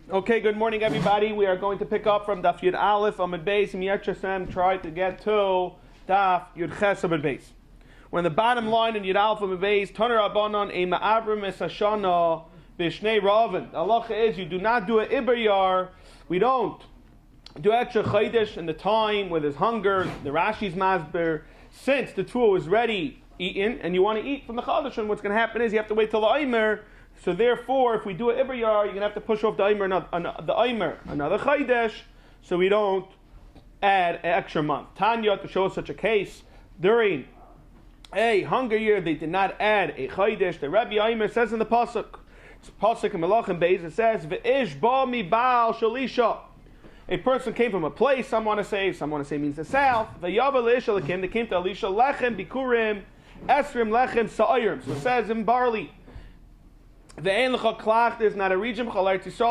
Okay, good morning, everybody. We are going to pick up from Daf Yud Aleph Amud Bais and Yechesem try to get to Daf Yud Ches Amud Bais. When the bottom line in Yud Aleph Amud Bais, Taner Abanon a Ma'avrim es Hashana b'Shnei Raven. The halacha is you do not do an Ibayar. We don't do extra chaydish in the time where there's hunger. The Rashi's masber, since the tool is ready eaten and you want to eat from the chadash, and what's going to happen is you have to wait till the Aimer. So therefore, if we do an Ibayar, you're going to have to push off the Aimer, another chaydish, so we don't add an extra month. Tanya, to show such a case, during a hunger year, they did not add a chaydish. The Rabbi Aimer says in the pasuk in Melachim Bais, it says, "Ve'ish ba mi baal shalisha." A person came from a place. Some want to say means the south. V'yava leisha lekim. They came to Elisha lechem bikurim esrim lechem sa'ayrim. So it says in barley. There's not a region, and that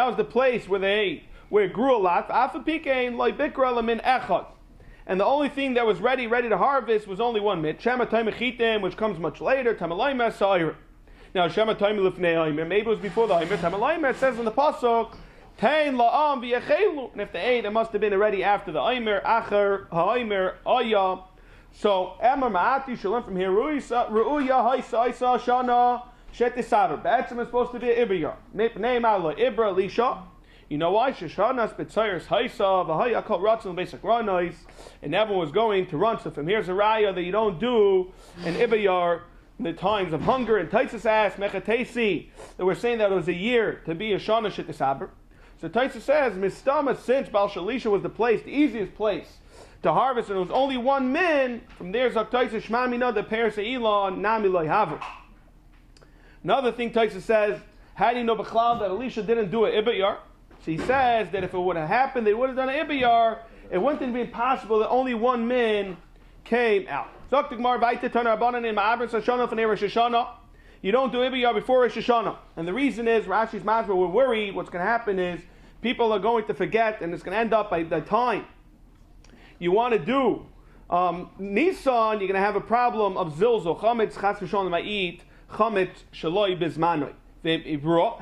was the place where it grew a lot. And the only thing that was ready to harvest was only one mit, which comes much later. Now, maybe it was before the Aimer. It says in the pasuk, and if they ate, it must have been already after the Aimer. So, Emar Ma'ati Shalom from here, Ru'uya Haisa Shana Shetisaver. Batsim is supposed to be Ibayar. Name Allah, Ibra Elisha. You know why? Shashana Spitzayers Haisa, Vahaya Kal Ratzon basic Ranais, and everyone was going to run. So, from here's a raya that you don't do an Ibayar in the times of hunger. And Taisus asked, Mechatesi, that we're saying that it was a year to be a Shana Shetisaver. So, Taisus says, Mistama, since Baal Shalisha was the place, the easiest place to harvest, and it was only one min. From there, Zaktaisa Shmamina, the Paris Elon, Nami Loy Haver. Another thing Taisa says, how do you know B'chlal that Elisha didn't do an Ibayar? So he says that if it would have happened, they would have done an Ibayar. It wouldn't have been possible that only one min came out. You don't do Ibayar before Rosh Hashanah. And the reason is, Rashi's Masber, we're worried what's going to happen is people are going to forget, and it's going to end up by the time you want to do Nisan, you're going to have a problem of zilzol. Chametz chas v'shon ma'it, chametz shaloi bizmanoi.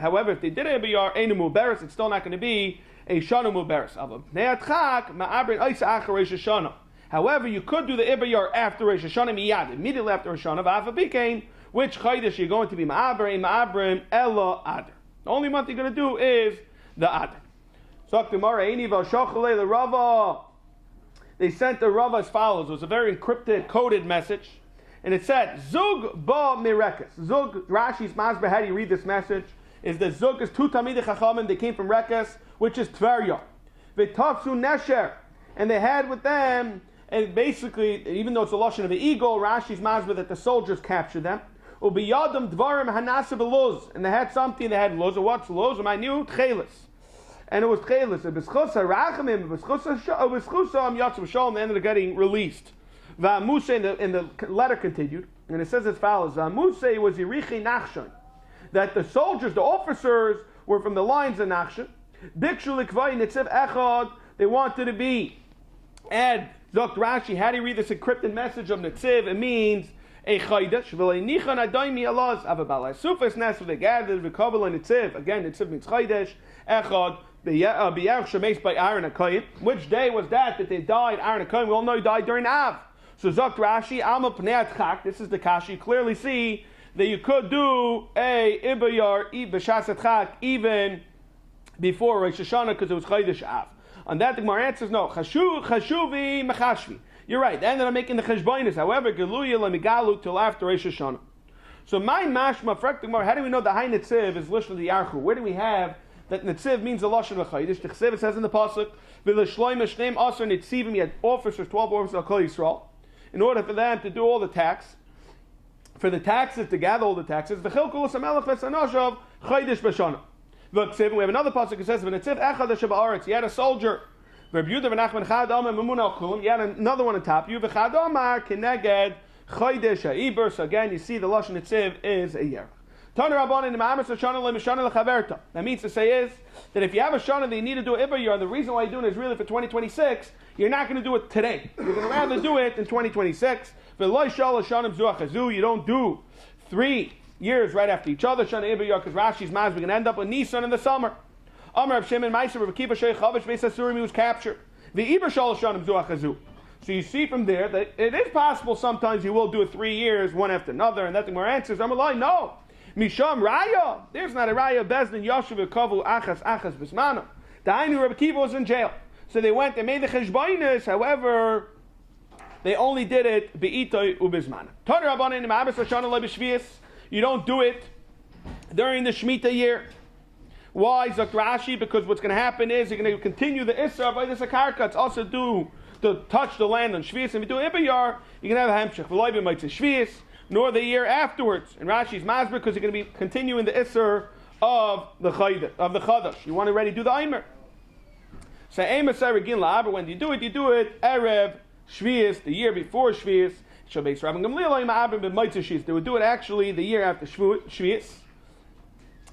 However, if they did a Ibayar, einu muberes, it's still not going to be a shana muberes. However, you could do the Ibayar after Rosh Hashanah miyad, immediately after Rosh Hashanah, v'afabikein, which chaydish you're going to be ma'abrim ella adar. The only month you're going to do is the adar. They sent the Rav as follows. It was a very encrypted, coded message. And it said, Zug ba mirekes. Zug, Rashi's Masber, how do you read this message? Is that Zug is two Talmidei Chachamim, they came from Rekes, which is Tverya. V'tafsu nesher. And they had with them, and basically, even though it's a lashon of the eagle, Rashi's Masber, that the soldiers captured them. Ubiyadam dvarim hanasa b'luz. And they had something, they had luz. What's luz? I knew tchelis. And it was tchelis. They ended up getting released. And the letter continued, and it says as follows: Vamuse was Yerichi Nachshon, that the soldiers, the officers, were from the lines of Nachshon. Bikshu likvay nitziv echad. They wanted to be. Add Zokt Rashi. How do you read this encrypted message of Nitziv? It means a chaydash. V'leinichan adaymi alaz avabalai sufas nes. They gathered v'kabel and Nitziv. Again, Nitziv means chaydash. Echad. Which day was that they died? Aaron HaKohen, we all know he died during Av. So Zokt Rashi, Alma Pnei Atchak, this is the Kashi. You clearly see that you could do a Ibayar B'Shas Atchak even before Rosh Hashanah because it was Chaydash Av. On that the Gemara answers no. Chashuvi Mechashvi. You're right. They ended up making the Cheshbainis. However, Geluya Lemigalu till after Rosh Hashanah. So my mashma, for the Gemara, how do we know the Hai Nitziv is Lishla the Yarchu? Where do we have that Nitziv means the lashon of chaydish? The Chesiv says in the pasuk, "V'leshloim shneim aser nitzivim." He had officers, 12 officers of Kol Yisrael, in order for them to do all the tax, for the taxes to gather all the taxes. V'chilkul samelach v'sanashav chaydish b'shana. V'Chesiv, we have another pasuk that says, "V'nitziv echad sheba'aretz." He had a soldier. V'Yehuda v'Nachman chad amar mamuna al kulam. He had another one on top. You v'chad amar kineged chaydish ha'ibur. So again, you see the lashon Nitziv is a year. That means to say is that if you have a shana that you need to do an Ibayar, the reason why you're doing it is really for 2026, you're not going to do it today. You're going to rather do it in 2026. You don't do 3 years right after each other. Shana Ibayar, because Rashi's Maz, we can end up with Nisan in the summer. Amar Rav Shimon Meiser Rav Akiva Sheikh Chavish Beis Asurim, he was captured. The Iber Shal Shanim Zuachazu. So you see from there that it is possible sometimes you will do it 3 years, one after another, and nothing more answers. I'm like, no. Misham Raya. There's not a Raya Bezdin Yashuv Kavu Achas Bismana. The Ainu Rav Akiva was in jail. So they made the Cheshbainis, however, they only did it Be'itoi Ubizmana. Taner Rabbanan in Ma'abas Lashana Lei B'Shvius. You don't do it during the Shemitah year. Why? Zok Rashi, because what's going to happen is you're going to continue the Isra by this Akarka. It's also due to touch the land on Shvius. If you do Ibayar, you can have a Hemshech. V'loi b'mitzvah Shvius, nor the year afterwards. And Rashi's Masber, because you're going to be continuing the Isra of the Chadash. You want to already do the Eimer. So Eimer Saragin La'aber, when you do it Erev Shvius, the year before Shvius. Shabbos Rabban Gamliel Ma'aber b'mitzvah Shvius. They would do it actually the year after Shvius.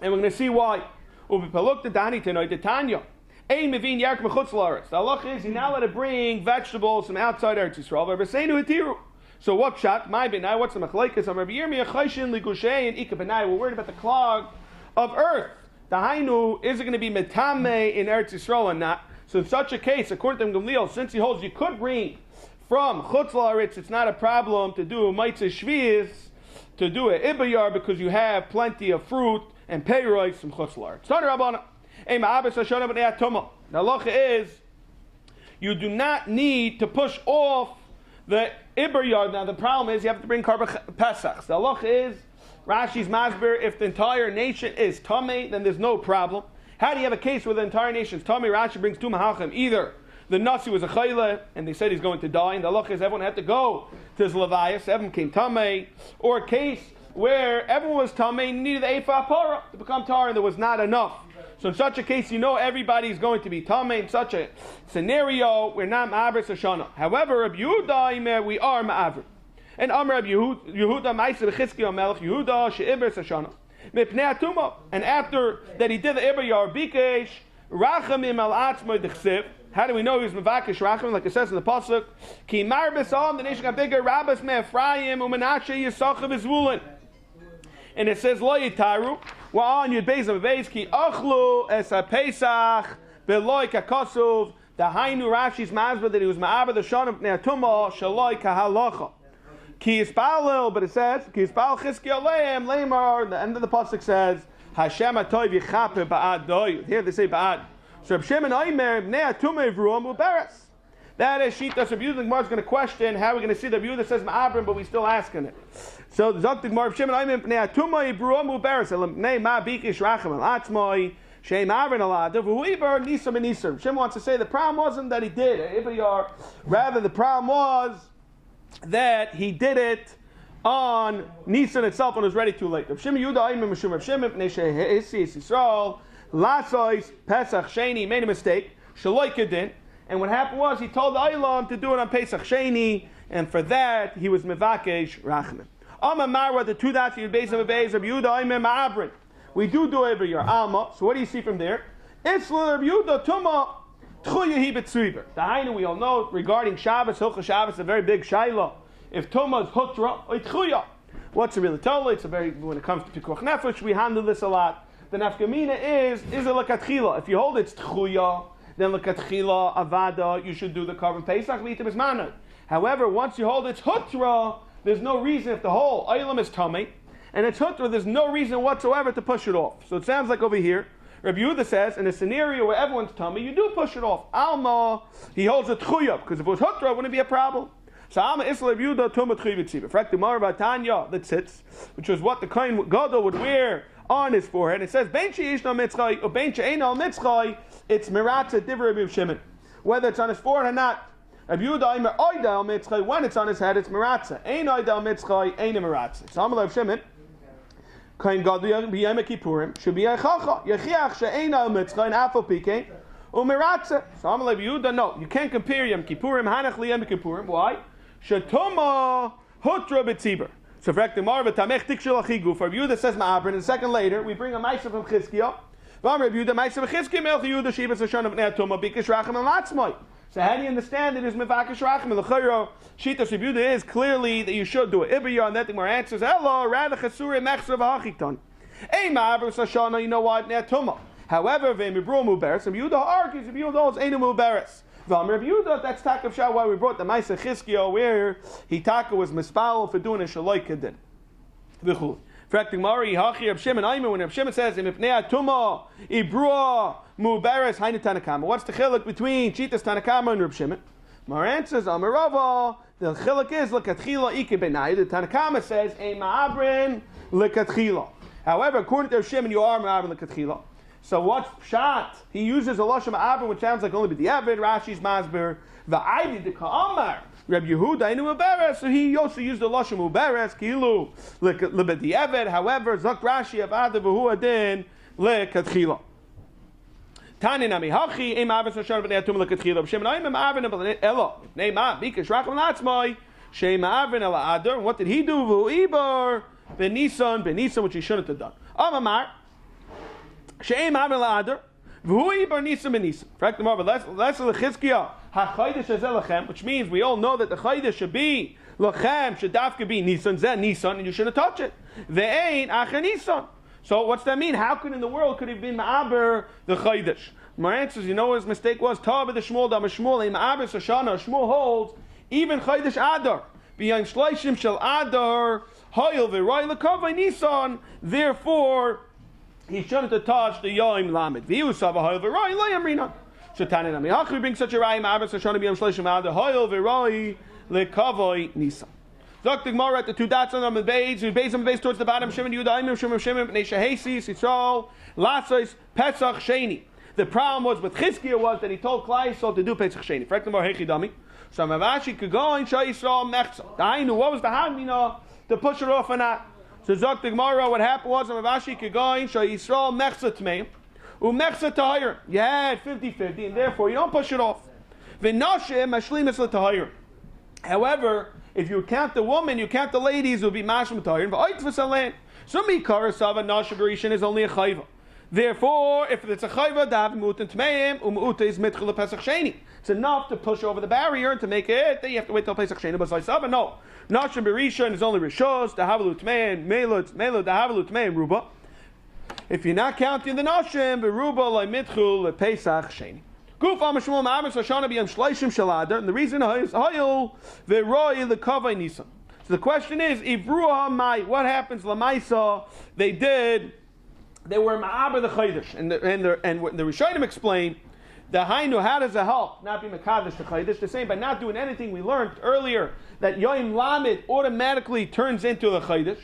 And we're going to see why. Ubipaluk the Dani Tenoy the Tanya. Ein Mevin Yark Mechutz La'aretz. The halacha is you're not allowed to bring vegetables from outside Eretz Yisrael. V'Beseinu Hitiru. So what shot? My benai. What's the machlekes? I'm Rabbi Yirmiyah Chayshin Ligushay and Ika benai. We're worried about the clog of earth. The Hainu is it going to be metame in Eretz Yisrael or not? So in such a case, according to Gamliel, since he holds you could bring from Chutz La'aretz, it's not a problem to do Meitzah Shvius, to do it Ibayar because you have plenty of fruit and peiros from Chutz La'aretz. Taner Rabbana. The halacha is you do not need to push off the Iber yard. Now the problem is you have to bring Karban Pesach. The halacha is Rashi's Masber, if the entire nation is Tamei, then there's no problem. How do you have a case where the entire nation is Tamei? Rashi brings two Mahachim. Either the Nasi was a Chayla and they said he's going to die, and the halacha is everyone had to go to his Levias, everyone came Tamei, or a case where everyone was Tamei and needed the Ephah Parah to become Tar and there was not enough. So in such a case, you know everybody is going to be Tamei. In such a scenario, we're not Ma'aver Sashana. However, Rabbi Yehuda, we are Ma'aver. And Amr Rabbi Yehuda, Ma'aser B'Chizkiyahu Melech, Yehuda, She'iber Sashana. Mipnei Atuma. And after that he did the Iber Yar Bikesh, Rachamim Al Atzmai D'Chsiv. How do we know he was Mevakesh Rachamim? Like it says in the Pasuk, Ki Mar B'Sam, the nation got bigger, Rabbas Me'Ephraim, U'Menashe Yisachav V'Zvulun. And it says, Lo Yitaru. We're on Yud Beis and Beis Ki Achlu Es HaPesach Beloi Kakasuv. The Hainu Rashi's Mazba that he was Ma'aber the Shon of Ne'atuma Shaloi Kahalacha. Ki Yispalil, but it says Ki Yispal Chizki Aleim Lemar. The end of the pasuk says Hashem Atoy Yichape Ba'ad Doy. Here they say Ba'ad. So Reb Shimon Oimer Ne'atuma Evruam Uberes. That is Shita. So Reb Yehuda Gemara is going to question how we're going to see the Reb Yehuda says Ma'aber, but we still asking it. So the Zok Gemara Reb Shimon Oimer Ne'atuma Evruam Uberes. Elamnei Ma Bikish Rachem Al Atzmai. Shem Aaron Alad. Whoever Nisam and Nisam. Shimon wants to say the problem wasn't that he did it. Rather, the problem was that he did it on Nisan itself and it was ready too late. Reb Shimon Yehuda Oimer Mishum Reb Shimon Pnei She'Hisi Yisrael Lasois Pesach Sheni made a mistake. Shaloi Kedin. And what happened was he told the Eilam to do it on Pesach Sheni, and for that he was Mevakesh Rachamim. Amma Marwa, the two dots in Beis of Beis, Rabbi Yehuda Oimer Ma'abrin. We do every year. Alma. So what do you see from there? It's Rabbi Yehuda Tuma Tchuya Hi B'Tzriber. The Hainu we all know regarding Shabbos, Hilchah Shabbos, a very big Shaila. If Tuma is Hutra or Tchuya, what's it really told? It's a very, when it comes to Pikuach Nefesh, we handle this a lot. The nafkamina is it lekatchila? If you hold it's Tchuya, then lekatchila avada, you should do the Karban Pesach v'yitim ismana. However, once you hold it's Hutra, there's no reason if the whole Eilam is Tummy, and it's Hutra, there's no reason whatsoever to push it off. So it sounds like over here, Rabbi Yehuda says, in a scenario where everyone's tummy, you do push it off. Alma, he holds a Tchuya, because if it was Hutra, it wouldn't be a problem. So Alma Isla Rabbi Yehuda Tumah Tchuya B'Tziva. Frak Gemara Batanya, that sits, which was what the Kohen Gadol would wear on his forehead. It says, Bein she'ishna mitzchay, or bein she'ena mitzchay, it's miratza divrei Rabbi Shimon. Whether it's on his forehead or not. Rabbi Yehuda Oimer oida mitzchay, when it's on his head, it's miratza. Ein oida mitzchay, ein miratza. So Alma Rabbi Shimon, Kohen Gadol b'yom Kippurim should be a chacha yechiach she'ena mitzchay afal pikein umiratza. So Amar Rabbi Yehuda, no, you can't compare Yom Kippurim hanach liyom Kippurim. Why? Shetuma hutra b'tzibur. So for Ekdemar v'tamech tikshel achigu. For Rabbi Yehuda says ma'abrin, and a second later we bring a ma'aser from Chizkiyahu. Rabbi Yehuda ma'aser v'Chizkiyahu melch Yehuda shivas hashon of Ne'atuma bikish rachem and latzmai. So how do you understand it is mevakesh rachim? L'chayro shitas Yehuda is clearly that you should do it. Ibiyah, and that the more answers, hello, rather chasure mechzer v'hachiton. Ei ma'aber sashana, you know what? Ne'atuma. However, v'emibru muberes, and Yehuda argues, if Yehuda holds einu muberes. V'amir Yehuda, that's Takav Shah, why we brought the Maseches Chizkiyo, where Hitaka was mispal for doing a shaloi kedin. V'chul. Frekting Mari, Hachi, Reb Shimon, Aimer, when Reb Shimon says, Imipnei Atuma, Ibrua, Muberes, Hainu Tanakama. What's the chiluk between Chitas Tanakama and Reb Shimon? Mar answers, Amirava, the chiluk is, Lekatchila, Ike Benai. The Tanakama says, Ein Ma'abrin, Lekatchila. However, according to Reb Shimon, you are Ma'abrin, Lekatchila. So what's Pshat? He uses a Lashon Ma'abrin, which sounds like only B'di'avid, Rashi's Masber, V'aydi de Ka'amar. Reb Yehuda inu Muberes, so he also used the Lashon Muberes, Kilu, Lebedi'evet, however, Zok Rashi, Avada V'hu Adin, Lekatchila. Tani Nami Hachi, Eim Avis Hashan B'nei Atum Lekatchila, B'Shem Naim Ma'avin B'nei Elo, Nei Ma, Bikash Racham Latzmai, Shei Ma'avin Ela Adar, what did he do? V'hu Ibar, B'Nisan, which he shouldn't have done. Amamar, Shei Ma'avin Ela Adar, V'hu Ibar Nisan B'Nisan. Fact the more, but let's Lechizkiah. Which means we all know that the chaydesh should be lachem, should dafka be nisan, zeh nisan, and you shouldn't touch it. Ve'ein acher nisan. So what's that mean? How could in the world could he have been ma'aber the chaydesh? My answer is, you know what his mistake was? Ta'abed the Shmuel, dam Shmuel, ma'aber Shoshana. Shmuel holds even chaydesh adar b'yain shleishim shel adar hoyel ve'roy lekavay nisan. Therefore, he shouldn't have touched the yoim lamed. V'yusav hoyel ve'roy lo yamrinan. Shatani Nami Hachi brings such a raya ma'aber Shoshana b'yam shleishim adar hoyel ve'roy lekavay nisan. Dr. Gemara at the two dots on the Bais, we base on the base towards the bottom. Shimon Yehuda, Imim Shimon Shimon, Bnei Shehesis, Yisrael, Latzos, Pesach Sheni. The problem was with Chizkiah was that he told Klai Yisrael to do Pesach Sheni. Frekta Mar Hechi Dami. So Mavashi could go and show Yisrael Mechza. I knew what was the Hamina to push it off or not. So Dr. Gemara, what happened was Mavashi could go and show Yisrael Mechza Tmeim, Umechza Tahir. You had 50-50, and therefore you don't push it off. V'nashim Ashlimis L'Tahir. However, if you count the woman, you count the ladies, it will be mashim tayin. V'oit v'salen. So mikar sava nasha berishin is only a chayva. Therefore, if it's a chayva, dav mu'utin tmeim, u'mu'uta is mitchel pesach sheni. It's enough to push over the barrier and to make it. Then you have to wait till pesach sheni. But sava no. Nasha berishin is only rishos. Dahavalu tmeim, melod dahavalu tmeim ruba. If you're not counting the nashim, beruba like mitchel pesach sheni. Guf amashmul ma'aber Shoshana b'yam shleishim shaladar, and the reason is hayil ve'roi lekavay nisan. So the question is, ivruah mai, what happens lamaisa? They were ma'aber the chaydish, and the Rishonim explained the hainu. How does it help not be mekadosh the chaydish? The same by not doing anything. We learned earlier that yoim lamed automatically turns into the chaydish.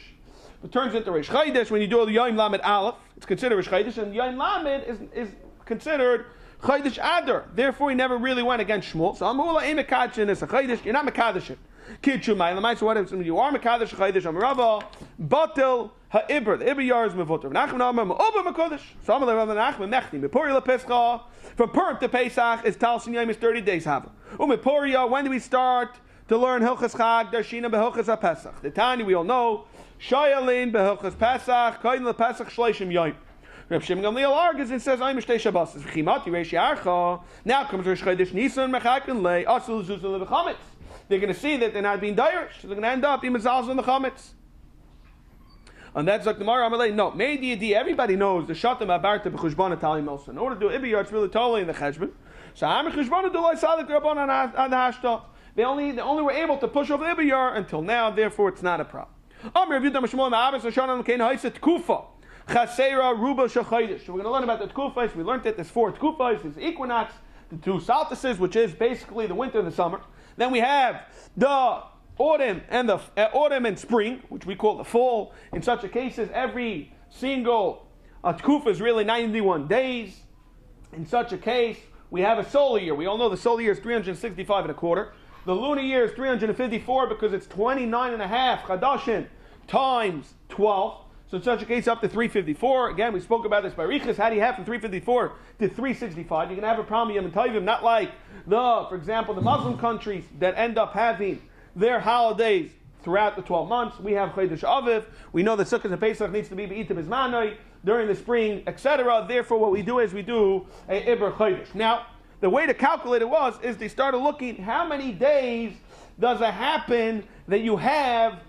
It turns into Rish Chaydish when you do the yoim lamed aleph. It's considered Rish Chaydish, and yoim lamed is considered Chaydish Adar. Therefore, he never really went against Shmuel. So, Amula ain't Mekadosh is a Chaydish. You're not Mekadosh. Kidchu Ma'ilamaisa. So, what if you are Mekadosh Chaydish? Amarava Batil Ha'ibr. The Ibr Yar is Mevoter. Nachman Amar Ma'oba Mekadosh. So, Amalei Rav Nachman Mechni. Meporia LePescha. From Purim to Pesach is Talsin Yom is 30 days Hava. Meporia. When do we start to learn Hilchas Chag? Darshina BeHilchas HaPesach. The Tani we all know. Shayalin BeHilchas Pesach. Kain LePesach Shleishim Yom. Reb Shimon Gamliel argues and says, "I'm Mishtei Shabbos." Now comes Rosh Chodesh Nisan Mechakin Lei Asul Zuzul Lechametz. They're going to see that they're not being dirish. They're going to end up in Mazalz on the Chametz. And that's like the Gemara Amalei. No, Meidi everybody knows the Shatam Abarta B'Chushban Atali Melson. In order to do Ibiyar, it's really totally in the Cheshbon. So I'm Chushban do Loi Sadik Rabban on the Hashta. They only were able to push over Ibiyar until now. Therefore, it's not a problem. Amr Yehuda Mishmol Ma'abes Hashanah Kein Haiset Kufa. Chasera Ruba Shachaydish. So we're going to learn about the Tkufais. We learned that there's 4 Tkufais. There's equinox, the 2 solstices, which is basically the winter and the summer. Then we have the autumn and the autumn and spring, which we call the fall. In such a cases, every single Tkufa is really 91 days. In such a case, we have a solar year. We all know the solar year is 365 and a quarter. The lunar year is 354 because it's 29 and a half Chadashin times 12. So in such a case, up to 354. Again, we spoke about this by Riches. How do you have from 354 to 365? You're going to have a problem Yom Tovim, not like for example, the Muslim countries that end up having their holidays throughout the 12 months. We have Chodesh Aviv. We know that Sukkot and Pesach needs to be B'Ita Bizmanoi during the spring, etc. Therefore, what we do is we do a Iber Chodesh. Now, the way to calculate it is they started looking how many days does it happen that you have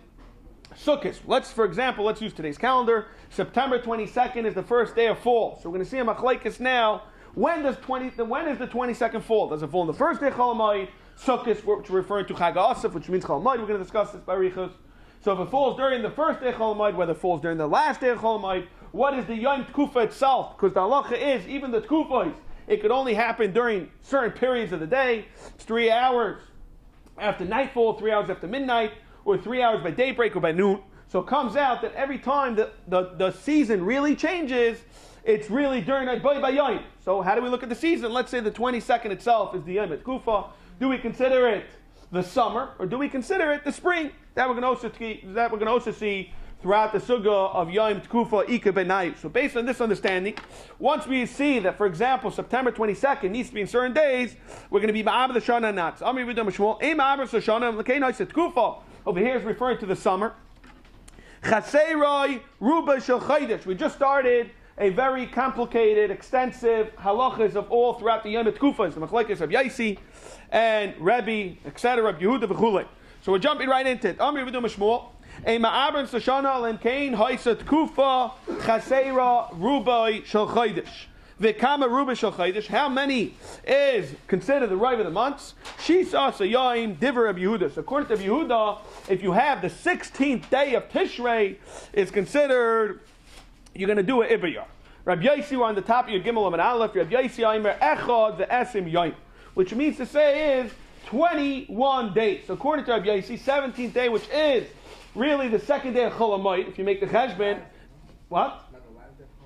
Sukkot. For example, let's use today's calendar. September 22nd is the first day of fall. So we're going to see a machlekes now. When is the 22nd fall? Does it fall on the first day of Chol Hamoed? Sukkot, which we're referring to Chag HaAsif, which means Chol Hamoed. We're going to discuss this by Riechus. So if it falls during the first day of Chol Hamoed, whether it falls during the last day of Chol Hamoed, what is the Yom Tkufa itself? Because the halacha is, even the Tkufas, it could only happen during certain periods of the day. It's 3 hours after nightfall, 3 hours after midnight, or 3 hours by daybreak or by noon. So it comes out that every time the season really changes, it's really during by Yom. So how do we look at the season? Let's say the 22nd itself is the Yom Tkufa. Do we consider it the summer, or do we consider it the spring? That we're going to also see throughout the sugya of Yom Tkufa Ika Benayim. So based on this understanding, once we see that, for example, September 22nd needs to be in certain days, we're going to be Ma'aber the Shana Nats. Ami Vidam Shmuel, Ei Ma'aber the Shana, L'kei said Tkufa. Over here is referring to the summer. Chaseiroi Ruba Shel Chaydesh. We just started a very complicated, extensive halachas of all throughout the Yom Tkufas, the machlekes of Yaisi and Rebbe, etc., Yehuda v'chulei. So we're jumping right into it. Amri v'du mishmul. A ma'abren sashana lemkein haisa tkufa chaseira rubai shel chaydish. V'kama rubai shel chaydish. How many is considered the rive of the months? Shisa sayaim diver of Yehuda. So according to Yehuda, if you have the 16th day of Tishrei, it's considered, you're going to do an Ibayar. Rabbi Yaisi, we're on the top of your Gimel and Aleph. Rabbi Yaisi, Aimer Echad ve'esim yoim. Which means to say is 21 days. So according to Rabbi Yaisi, 17th day, which is really the second day of Chol Hamoed, if you make the cheshbon, what?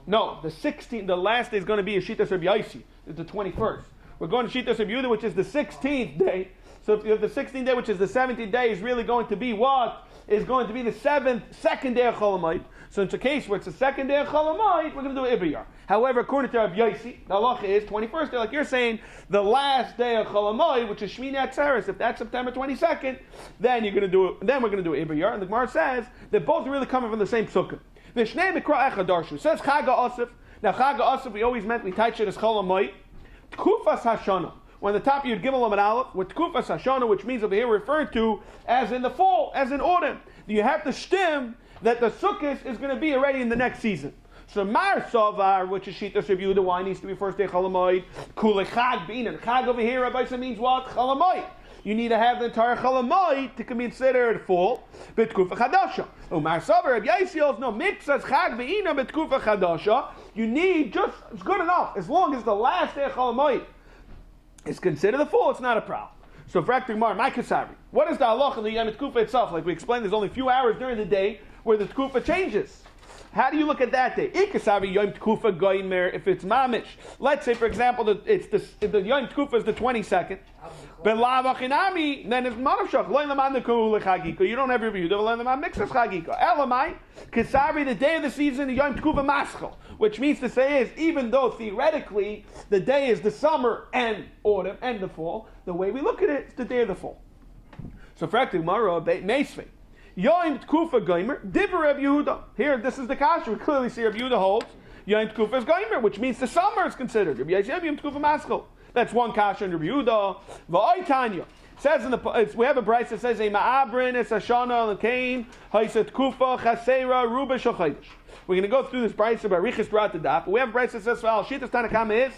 No, the 16th, the last day is going to be a Shitas Rabbi Yaisi. It's the 21st. We're going to Shitas Rabbi Yehuda, which is the 16th day. So if you have the 16th day, which is the 17th day, is really going to be what? Is going to be the second day of Chol Hamoed. So it's a case where it's the second day of Chol Hamoed, we're going to do Ibayar. However, according to Rabbi Yaisi, the halacha is 21st day, like you're saying, the last day of Chol Hamoed, which is Shmini Atzeres. If that's September 22nd, then you're going to do it. Then we're going to do Ibayar. And the Gemara says that both are really coming from the same sukkah. Vishnei Mikra Echad Darshu says Chag HaAsif. Now Chag HaAsif we always meant we touch it as Chol Hamoed. Tkufas Hashana. When the top of your Gimel and Aleph with Tkufas Hashana, which means over here referred to as in the fall, as in autumn. You have to stem that the Sukkot is going to be already in the next season. So Mar Savar, which is Shitas Rabbi Yehuda, why needs to be first day Chol Hamoed? Kule Chag Bin, and Chag over here, Rabbi Sa means what? Chol Hamoed. You need to have the entire Chol Hamoed to be considered full. B'tkufa Chadasha. Mar Savar, Rabbi Yaisi no mixas Chag Beina b'tkufa Chadasha. You need just, it's good enough. As long as the last day of Chol Hamoed is considered the full, it's not a problem. So for Gemara, my Kasari, what is the halacha of the Yom Tkufa itself? Like we explained, there's only a few hours during the day where the Tkufa changes. How do you look at that day? Ikasavi Yom Tkufa Goimer, if it's Mamish. Let's say, for example, the Yom Tkufa is the 22nd. Belavachinami, then it's Manavshach. You don't have your view. Mixas Chagika. Elamai, Kasavi, the day of the season, the Yom Tkufa Maschel. Which means to say is, even though theoretically the day is the summer and autumn and the fall, the way we look at it, it's the day of the fall. So for Gemara, Meisvei. Yom Tkufa Goimer, Diver Rabbi Yehuda. Here, this is the kasha. We clearly see Rabbi Yehuda holds Yom Tkufa is Goimer, which means the summer is considered. Rabbi Yaisi Yom Tkufa Maschel. That's one kasha in Rabbi Yehuda. V'ai Tanya. Says in we have a Bais that says a ma'abrin es hashana l'kein ha'isa tkufa chaseira ruba shachaydish. We're going to go through this Bais about Riechus throughout the daf. We have a Bais that says well, Shitas Tanakama is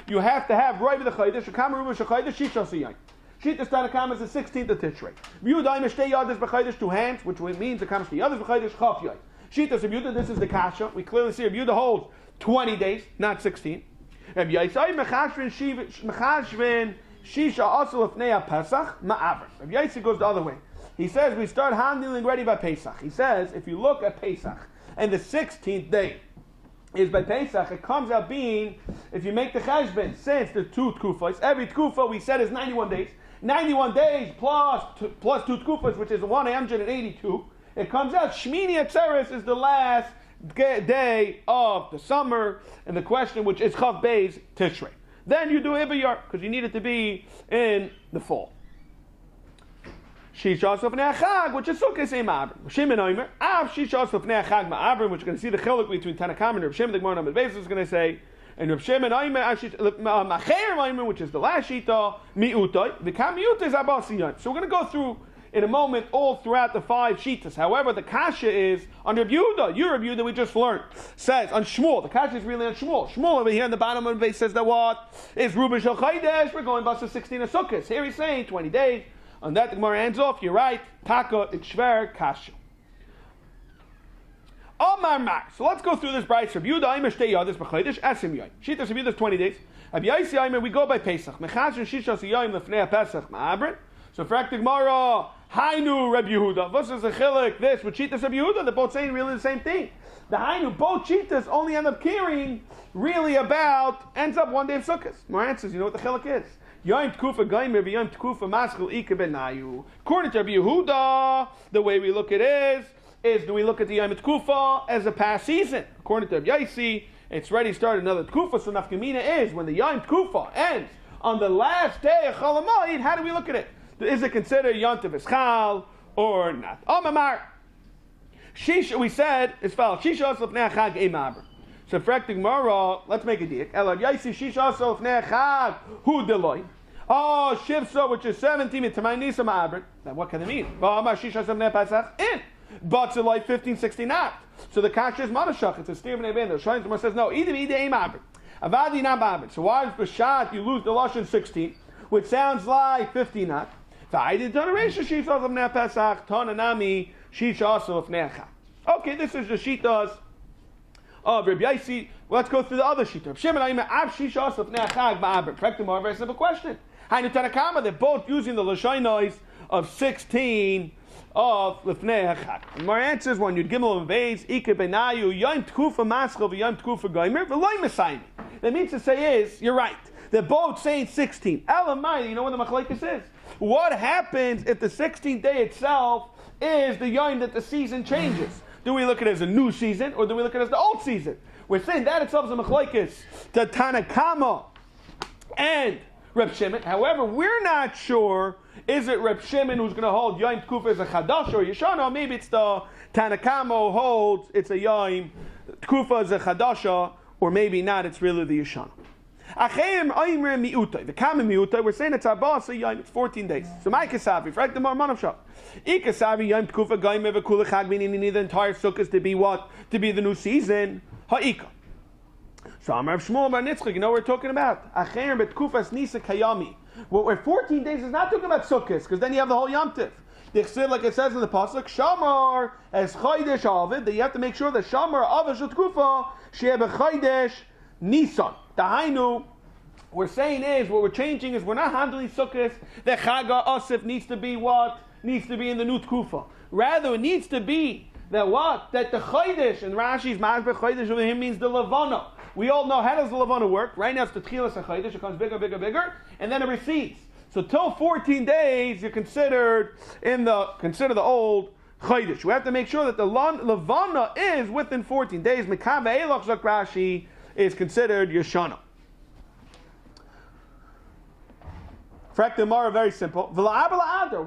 you have to have Roiv the Chaydish, Shakama Ruba Shachaydish, Shisha Siyai. Shitas Tanakama is the 16th of Tishrei. V'yudai Meshtei Yadis B'Chaydish, 2 hands, which means the Kam Shtei Yadis B'Chaydish Chaf Yai. Shitas V'yuda, this is the Kasha. We clearly see V'yuda holds 20 days, not 16. Rabbi Yaisi Mechashvin Shisha also Lefnei Pesach Ma'aver. Rabbi Yaisi goes the other way. He says we start handling ready by Pesach. He says if you look at Pesach and the 16th day is by Pesach, it comes out being, if you make the cheshbon, since the 2 tkufas, every tkufa we said is 91 days. 91 days plus 2 tkufas, which is 182. It comes out Shmini Atzeres is the last day of the summer, and the question which is Chav Bais Tishrei. Then you do Ibayar, because you need it to be in the fall. Shisha Sofnei Chag, which is Sukkot Sei Ma'abrim. Shimon Omer, Av Shisha Sofnei Chag Ma'abrim, which you're going to see the chiluk between Tanakam and Reb Shimon. The Gemara on Bais is going to say, And Reb Shimon Macher, which is the last shita, mi'utay. The kam mi'utay is abasi yom. So we're going to go through in a moment all throughout the 5 shitas. However, the kasha is on Reb Yehuda. Your Reb Yehuda we just learned says on Shmuel. The kasha is really on Shmuel. Shmuel over here in the bottom of the base says that what is Ruben Shel Chaydesh. We're going basa 16 of Sukkot. Here he's saying 20 days. On that the Gemara ends off. You're right. Taka ikshver kasha. Omar Mar. So let's go through this Bais. Reb Yehuda Aimer Shtei Yadis B'Chaydesh Esim Yom. Shitas Reb Yehuda's 20 days. Reb Yaisi Aimer we go by Pesach. Mechazon Shishas Yom Lefnei Pesach Ma'abrin. So for the Gemara, Hainu Reb Yehuda. This is a chilik. This with Shitas Reb Yehuda. They're both saying really the same thing. The Hainu, both Shitas only end up caring really about ends up one day of Sukkot. More answers. You know what the chilik is. Yom Tkufa Gaimer Yom Tkufa Maschel Ika Benayu. According to Reb Yehuda, the way we look at it is do we look at the Yom Tkufa as a past season? According to Reb Yaisi, it's ready to start another Tkufa. So Nafkamina is when the Yom Tkufa ends on the last day of Chol Hamoed. How do we look at it? Is it considered Yontiv Eschal or not? Omamar. Shisha, we said, is followed. Shisha also Lefnei Chag Eimaber. So for the Gemara, let's make a diak. Elad Yaisi Shisha also Lefnei Chag Hu Deloy. Oh, Shivsa, which is 17 Mitamai Nisa Ma'abrit. Now what can it mean? Well, Omar Shisha also Lefnei Pesach in. But to like 15, 16 not. So the kasha is Madashach. It's a steer of Nevin. The Scheiner says no. Either Eimaber. Avadi not Ma'abrit. So why is B'Shat you lose the Lashon 16, which sounds like 15 not? Okay, this is the shitas of Reb Yaisi. Let's go through the other shita. Very simple question. They're both using the lashonos of 16 of Lefnei Hachag. And my answer is one. You'd gimel and Bais ike benayu yom tkufa maschel v'yom tkufa goymer v'loy mesayim. That means to say is you're right. They're both saying 16. Elamai, you know what the machlekes is? What happens if the 16th day itself is the yom that the season changes? Do we look at it as a new season or do we look at it as the old season? We're saying that itself is a machlekes to Tanakama and Reb Shimon. However, we're not sure, is it Reb Shimon who's going to hold Yom Tkufa as a Chadash or Yeshana, or maybe it's the Tanakama who holds it's a Yom Tkufa as a Chadasha, or maybe not, it's really the Yeshana. Chaim Aimer mi'utay. The common mi'utay, we're saying it's abasa yom. It's 14 days. So my kasavi, right? The marman of shop. Ikasavi yom tkufa gaime v'kula chag. Meaning you need the entire sukkahs to be what? To be the new season. Ha'ika. So Amar Shmuel bar Nitzchak. You know what we're talking about? Achaim betkufas nisa kayami. Well, where 14 days is not talking about sukkahs, because then you have the whole yom tiv. The chsiv, like it says in the pasuk, shamar as chaydesh avid. That you have to make sure that shamar avid shel tkufa sheyeh b'chaydesh nisan. The Hainu, we're saying is, what we're changing is we're not handling sukkahs that Chaga Asif needs to be what? Needs to be in the new Tkufa. Rather, it needs to be that what? That the Chaydish, and Rashi's Mazbeh Chaydish over him means the Levana. We all know how does the Levana work? Right now it's the Tchilas HaChaydish, it comes bigger, bigger, bigger, and then it recedes. So till 14 days, you're consider the old Chaydish. We have to make sure that the Levana is within 14 days. Mekava Elach Zak Rashi is considered Yeshana. Frak the Mara, very simple. Why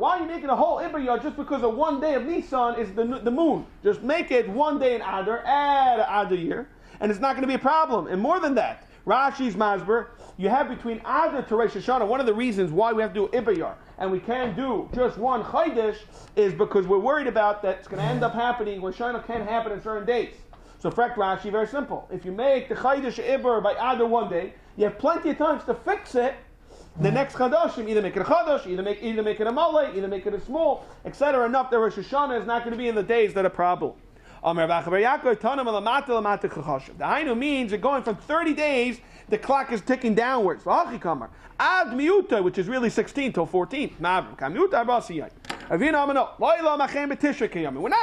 are you making a whole Ibriyah just because of one day of Nisan is the moon? Just make it one day in Adar, add Adar year, and it's not going to be a problem. And more than that, Rashi's Masber, you have between Adar to Rosh Hashanah, one of the reasons why we have to do Ibriyah, and we can't do just one Chaydish, is because we're worried about that it's going to end up happening where Shana can't happen in certain days. So Frek Rashi, very simple. If you make the Chaydish Iber by Adar one day, you have plenty of times to fix it the next Chadashim. Either make it a Chadash, either make it a Malay, either make it a small, etc. Enough that Rosh Hashanah is not going to be in the days that are problem. The Hainu means you're going from 30 days, the clock is ticking downwards. Ad miuta, which is really 16 till 14. We're not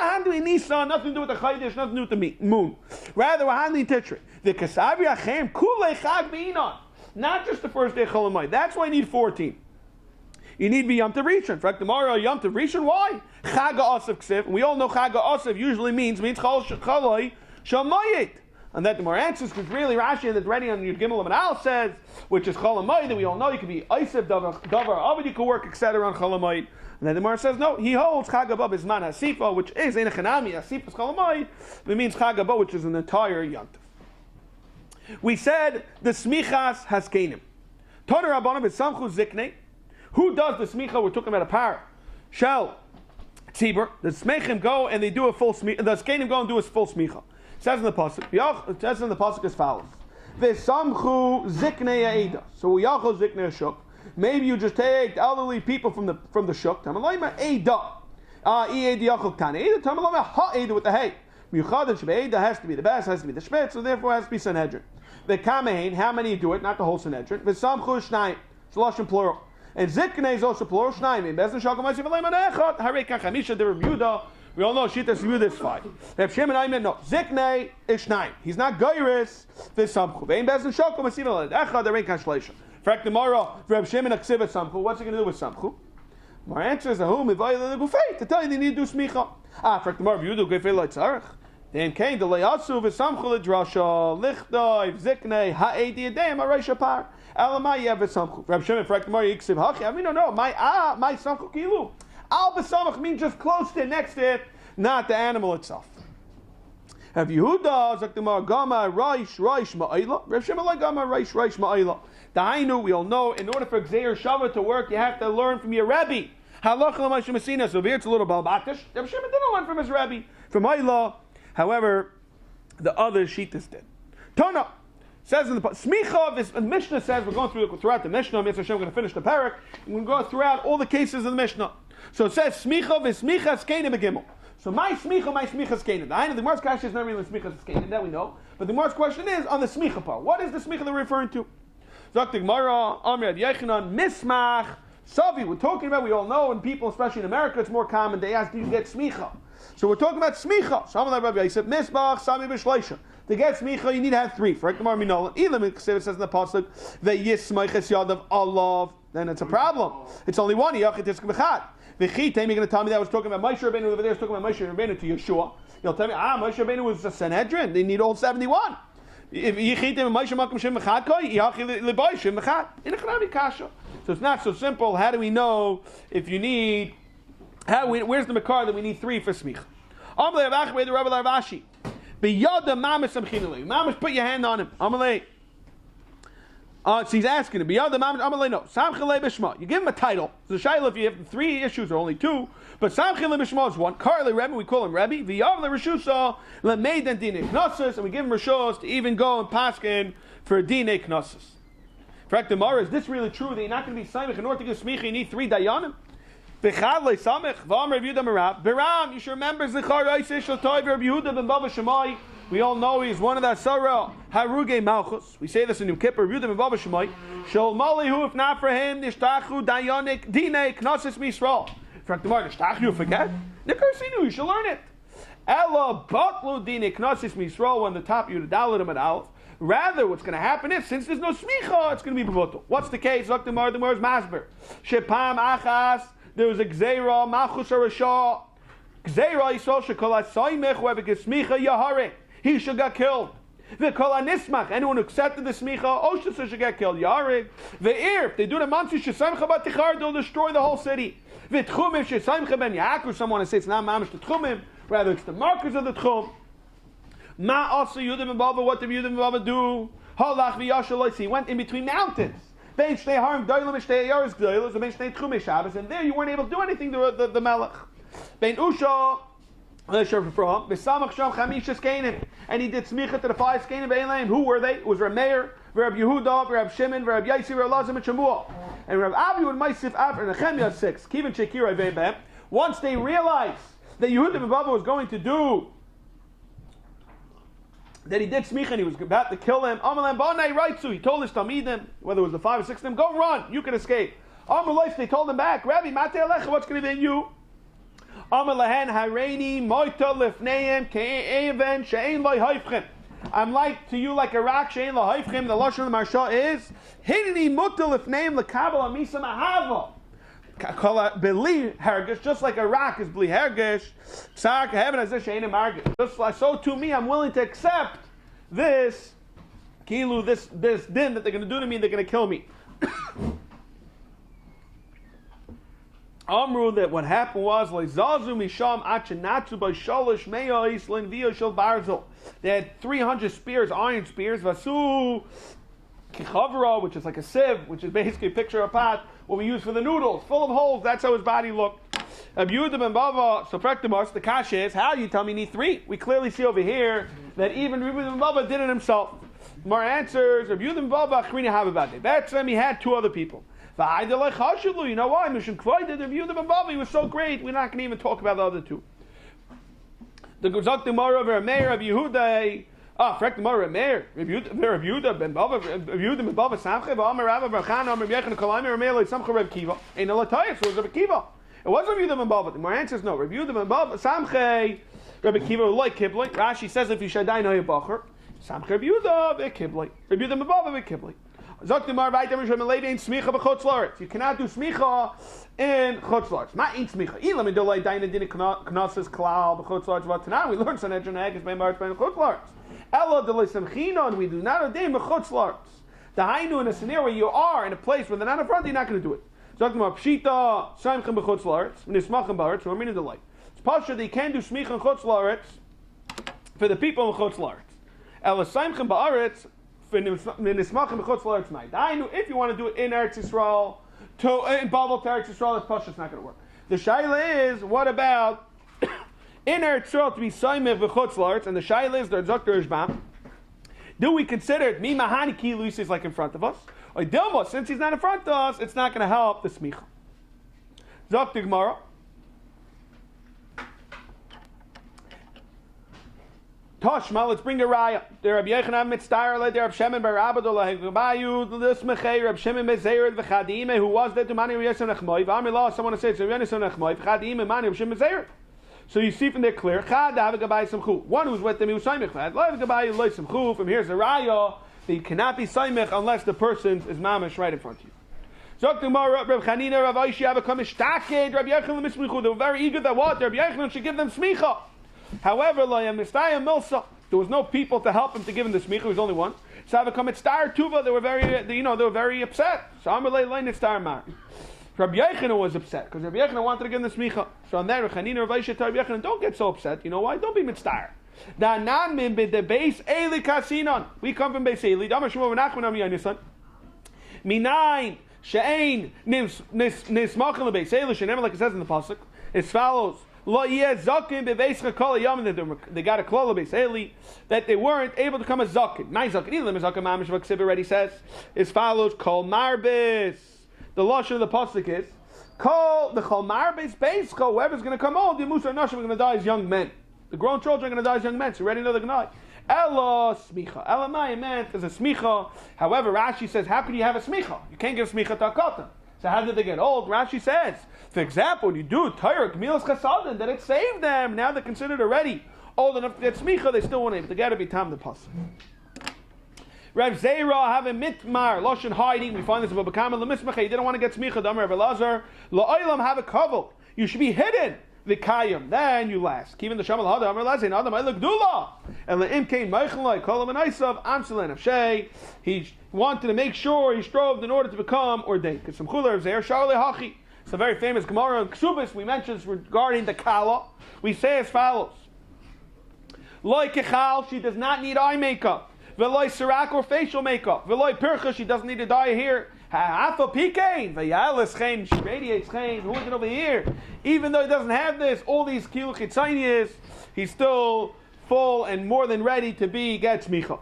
handling Nisan, nothing to do with the Chaydish, nothing to do with the moon. Rather, we're handling Tishrei. The Kasavi Achem Kulei Chag B'inan. Not just the first day of Chol Hamoed. That's why you need 14. You need to be Yom Tov Rishon. In fact, tomorrow Yom Tov Rishon. Why? Chag Ha'asav Ksiv. We all know Chag Ha'asav usually means Chaloi Shamayit. And that the more answers, because really Rashi that's ready on Yud Gimel and Al says, which is Chol Hamoed, that we all know you can be Isav, Davar, Avid, you can work, etc. on Chol Hamoed. And then the Gemara says, no, he holds Chag Haba Bisman Hasifa, which is Ein Chanami, Hasifa is Chol Hamoed, it means Chag Haba, which is an entire Yom Tov. We said the smichas haskenim. Toner Rabbanim v'samchu ziknei. Who does the smicha? We're talking about a par. Shel tzibur. The smechim go and they do a full smicha. The skenim go and do a full smicha. It says in the pasuk. It says in the pasuk as follows: V'samchu ziknei ha'eda. So yachol ziknei shuk. Maybe you just take the elderly people from the shuk. Tamalayma eda. Eda yachol tan. Eda tamalayma ha eda with the hay. Yuchadim shbe'eda has to be the Bais, has to be the Spitz, so therefore it has to be Sanhedrin. The kamein, how many do it? Not the whole Sanhedrin. V'samchu shnayim. It's lashon plural. And ziknei is also plural. Shnayim. Bezin shakom ma'aseh v'leiman echad. Harei kan chamisha de Yehuda. We all know Shitas Yehuda is fine. Reb Shimon Ayman, no. Ziknei is shnayim. He's not geiris. V'samchu. Ve'im bezin shakom ma'aseh v'leiman echad. Harei kan shleisha. Frak tomorrow, Reb Shimon aksiv samchu. What's he going to do with samchu? My answer is ahum ivayla legufei. To tell you they need to do smicha. Frak tomorrow, Yehuda gufei loitzarech. Then came the le'atsu v'samchu l'drasha lichtoi v'ziknei ha'edi yadayim ha'reisha par elamai yev v'samchu. Reb Shimon frak tomorrow yiksiv hachi. I mean, no. My samchu kilu. Al b'samach means just close to it, next to it, not the animal itself. Have Yehuda zak tomorrow gama reish ma'ila. Reb Shimon like gama reish ma'ila. The Hainu, we all know, in order for Gzeir Shava to work, you have to learn from your Rebbe. Halacha l'maishu mesina. So here it's a little balbatish. Reb Shimon didn't learn from his Rebbe, from Ayla. However, the other Shitas did. Tana says in the Smicha, the Mishnah says, we're going throughout the Mishnah, Mitzvah Hashem, we're going to finish the parak, and we're going to go throughout all the cases of the Mishnah. So it says, Smicha v'smicha skenim begimel. So my smicha skenim. The Gemara's question is not really smicha skenim, that we know, but the Gemara's question is on the smicha part. What is the smicha they're referring to? Zok the Gemara, Amr Yechanan, Mismach, Savi. We're talking about, we all know, and people, especially in America, it's more common, they ask, do you get smicha? So we're talking about smicha. Some of the Rabbi said, Misbach, Sami b'shleisha. To get smicha, you need to have three. For Gemara Minolan, Elam, it says in the pasuk, ve'yismeiches yadav alav. Then it's a problem. It's only one. Yachid tisk b'chad. V'chitem, you're going to tell me that I was talking about Moshe Rabbeinu over there. I was talking about Moshe Rabbeinu to Yeshua. You'll tell me, Moshe Rabbeinu was a Sanhedrin. They need all 71. If Yichitem and Moshe Makom Shem B'chad Koi, Yachid L'boy Shem B'chad. In a Chanami Kasha. So it's not so simple. How do we know if you need? Where's the makar that we need three for smicha? Amalei Avachmei the Rabbi Larvashi. Biyada Mamish Samchinalei. Mamish, put your hand on him. Amalei. So he's asking him. Biyada Mamish. Amalei no. Samchinalei B'shma. You give him a title. So Shaila, if you have three issues or only two, but Samchinalei B'shma is one. Karli Rebbe, we call him Rebbe. V'yavle Rishusa leMeidan Dinei Knossos, and we give him Rishos to even go and paskin for Dinei Knossos. In fact, the Gemara, is this really true that you're not going to be Samich in order to give smicha? You need three dayanim. B'chad le'samich v'am Rav Yehuda Merab. Biram, you should remember Zichar Yisrael Shel Toiv Rav Yehuda ben Bava Shemai. We all know he's one of the Asara Haruge Malchus. We say this in Yom Kippur. Rav Yehuda ben Bava Shemai. Shel Malihu, if not for him, Nishtachu Dayanik Dinei Knossos Misrael. In fact, the Gemara, Nishtachu, you forget? Nikarsinu, you should learn it. Ella Batlu Dinei Knossos Misrael, when the top you the Dalit and Aleph. Rather, what's going to happen is, since there's no smicha, it's going to be bevutal. What's the case? Look, the Gemara is masber. Shepam achas, there was a gzeira, machus arashah. Gzeira yisol shekol hasoymech, whoever gets smicha, yahare. He should get killed. V'kol hanismach, anyone who accepted the smicha, oshus should get killed, yahare. Ve'ir, if they do the mansi shesamcha batichar, they'll destroy the whole city. V'tchumim shesamcha ben yaku, someone says it's not mamish the tchumim, rather it's the markers of the tchum. Ma also Yehuda ben Bava, what did Yehuda ben Bava do? Halach v'yashalois, he went in between mountains. Ben shtei harim doilam shtei yaris gdoilas, ben shtei tchumei Shabbos, and there you weren't able to do anything to the melech. Ben Usha, v'samach sham chamisha skenim, and he did smicha to the 5 skenim ve'elam. Who were they? It was Reb Meir, Reb Yehuda, Reb Shimon, Reb Yaisi, Reb Lazar, and Shemuel. And Reb Avi and Maisif Av and Nechemia 6. Kivin Shekira ve'bem. Once they realized that Yehuda ben Bava was going to do that he did smicha and he was about to kill him. Amalam Banei Raitzu. He told his Talmidim, whether it was the 5 or 6 of them, go run, you can escape. Amalei, they told him back, Rabbi, Mate Alecha, what's going to be in you? Amalahen Hareini Moita Lifneim Ke'even She'ein Lo Haifchem. I'm like to you like a rock She'ein Lo Haifchem. The Lashon of the Marsha is Hineni Muta Lifneim Lekabel Amisa Mahava. Beli hergish, just like a rock is beli hergish. Tzark heaven as she'ein margish. Just like so, to me, I'm willing to accept this kilu, this din that they're going to do to me. They're going to kill me. Amru, that what happened was Leizazu Misham Achenatsu by Shalish Meois Linvio Shel Barzel. They had 300 spears, iron spears, Vasu Kichavra, which is like a sieve, which is basically a picture of a pot, what we use for the noodles, full of holes. That's how his body looked. Yehuda ben Bava, so Prektimus, the kasha is, how you tell me you need 3? We clearly see over here that even Yehuda ben Bava did it himself. More answers. Yehuda ben Bava, Achrina Hababade. That's him, he had 2 other people. You know why? Mission Kvoided, Yehuda ben Bava, he was so great, we're not going to even talk about the other 2. The Guzak Demara of Meir of Yehuda. Frek the Mara Meir, Yehuda ben Bava, Yehuda ben Bava Samche, V'Amar Rabba Barchana, Amar Yechon Kalayim, Ramei Samcha Reb Kiva. Ein Elatayas was Reb Kiva. It wasn't Yehuda ben Bava. My answer is no. Yehuda ben Bava Samche Reb Kiva like Kiblei. Rashi says if you shadai no Yebacher, Samche Reb Yehuda be Kiblei. Yehuda ben Bava be Kiblei. Zok the Mara Vaytem Rishon Melei Ein Smicha b'Chutz La'aretz. You cannot do Smicha in Chutz La'aretz. Ma Ein Smicha. Ilam in Dolei Daina Dina Knosses Klal b'Chutz La'aretz. V'Tanan we learn Sanhedrin Agis by March by Chutz La'aretz. Ella de Lisamchinon, we do not ordain b'Chutz La'aretz. The Hainu in a scenario where you are in a place where they're not in front, you're not going to do it. Zok the Mara Pshita Saimchem b'Chutz La'aretz. V'Nismachem b'Aretz. We're meaning the light. It's Pasha they can do Smicha in Chutz La'aretz for the people in Chutz La'aretz. Ella Saimchem b'Aretz. If you want to do it in Eretz Yisrael, in Babel to Eretz Yisrael, that's Pasha, it's not going to work. The Shaila is, what about in Eretz Yisrael to be Saimech v'chutz la'aretz, and the Shaila is, the Dr. Ishbam, do we consider it, mi mahani ki luis is like in front of us, or Dilma, since he's not in front of us, it's not going to help the Smicha. Dr. Gemara, Toshma, let's bring a raya. Der Rabbi Yechanan mitzdayer le der Rabbi Shemin bar Abadol leHagabayu l'smechei Rabbi Shemin mezered v'chadime who was there to mani Rabbi Yisrael nechmoi v'amilah someone says Rabbi Yisrael nechmoi v'chadime mani Rabbi Shemin mezered. So you see from there clear chad havagabai samchu. One who's with them he was saimich. Havagabai loy samchu. From here's a raya that you cannot be saimich unless the person is mamish right in front of you. Zok Gemara Rabbi Chanina Rabbi Aishi have come ishtaked Rabbi Yechanan mismichu. They were very eager that what Rabbi Yechanan should give them smicha. However, there was no people to help him to give him the smicha. There was only one. So Tuva, they were very upset. So Rabbi Yechanan was upset because Rabbi Yechanan wanted to give him the smicha. So on there, Chanina Rabbi Yechanan, don't get so upset. You know why? Don't be mitzdayer. The Bais Eli Kasinon. We come from Bais Eli. Damar Shmuel Menachem Am Yonasan. Minayin She'ain Nismachim LeBais Eli. She'never, like it says in the pasuk, it follows. They got a klala basically that they weren't able to come as zakin. My zakin, even the zakin mamish v'ksiv already says is follows kol marbis. The lashon of the pasuk is kol the kol marbis base kol. Whoever's going to come old, the musa nashim are going to die as young men. The grown children are going to die as young men. So you already know they're going to die. Ella smicha. Ella maya meant there's a smicha. However, Rashi says, how can you have a smicha? You can't give smicha to a katan. So how did they get old? Rashi says, for example, when you do Torah, Gemilas Chasadim, that it saved them. Now they're considered already old enough to get smicha. They still want to. They got to be tam the pasuk. Rav Zera have a mitmar loshen hiding. We find this about Bakam and Lemismacha. He didn't want to get smicha. Damar Rav Elazar la'olam have a kavod. You should be hidden. The kayim, then you last. Keeping the shamal hada Amar Elazar Adam I look dula. And le'im came Meichel like kolam and Isav Amselen Avshay. He wanted to make sure he strove in order to become ordained. Because some chular of Zer Sharle Hachi. It's a very famous Gemara in Ksubis we mentioned regarding the Kala. We say as follows. Loi Kechal, she does not need eye makeup. Veloi Sirak or facial makeup. Veloi Pircha, she doesn't need to dye hair. Ha'afa Pikein, Vayalis Chaim, she radiates Chaim. Who is it over here? Even though he doesn't have this, all these Kilu Chitzanias, he's still full and more than ready to be get smicha.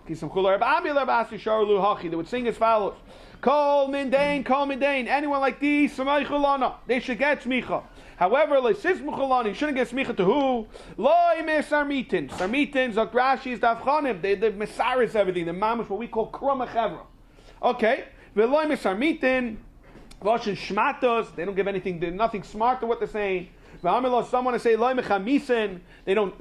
They would sing as follows. Kol Mindain, anyone like these, they should get smicha. However, you shouldn't get smicha to who? Sarmitin, Zok Rashi is Davchanim, they Mesaris everything, the mamish, what we call Krumachevra. Okay, Veloy Mesarmitin, Voshin Shmatos, they don't give anything, they're nothing smart to what they're saying. Someone to say loy mechamisen, they don't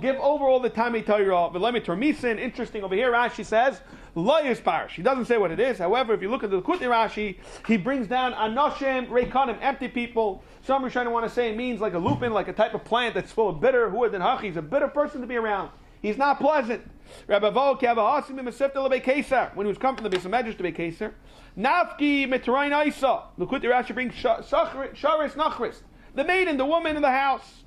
give over all the time Torah. Veloy metormisen. Interesting over here, Rashi says loy is parish. He doesn't say what it is. However, if you look at the Kutni Rashi, he brings down anoshim reikanim, empty people. Some Rishonim want to say it means like a lupin, like a type of plant that's full of bitter. Who than hachi? He's a bitter person to be around. He's not pleasant. Rabbi Volk, when he was come from the Bais Medrash to Bekeser, Nafki mitarayin Isa. L'Kutei Rashi brings Sharis Nachris, the maiden, the woman in the house.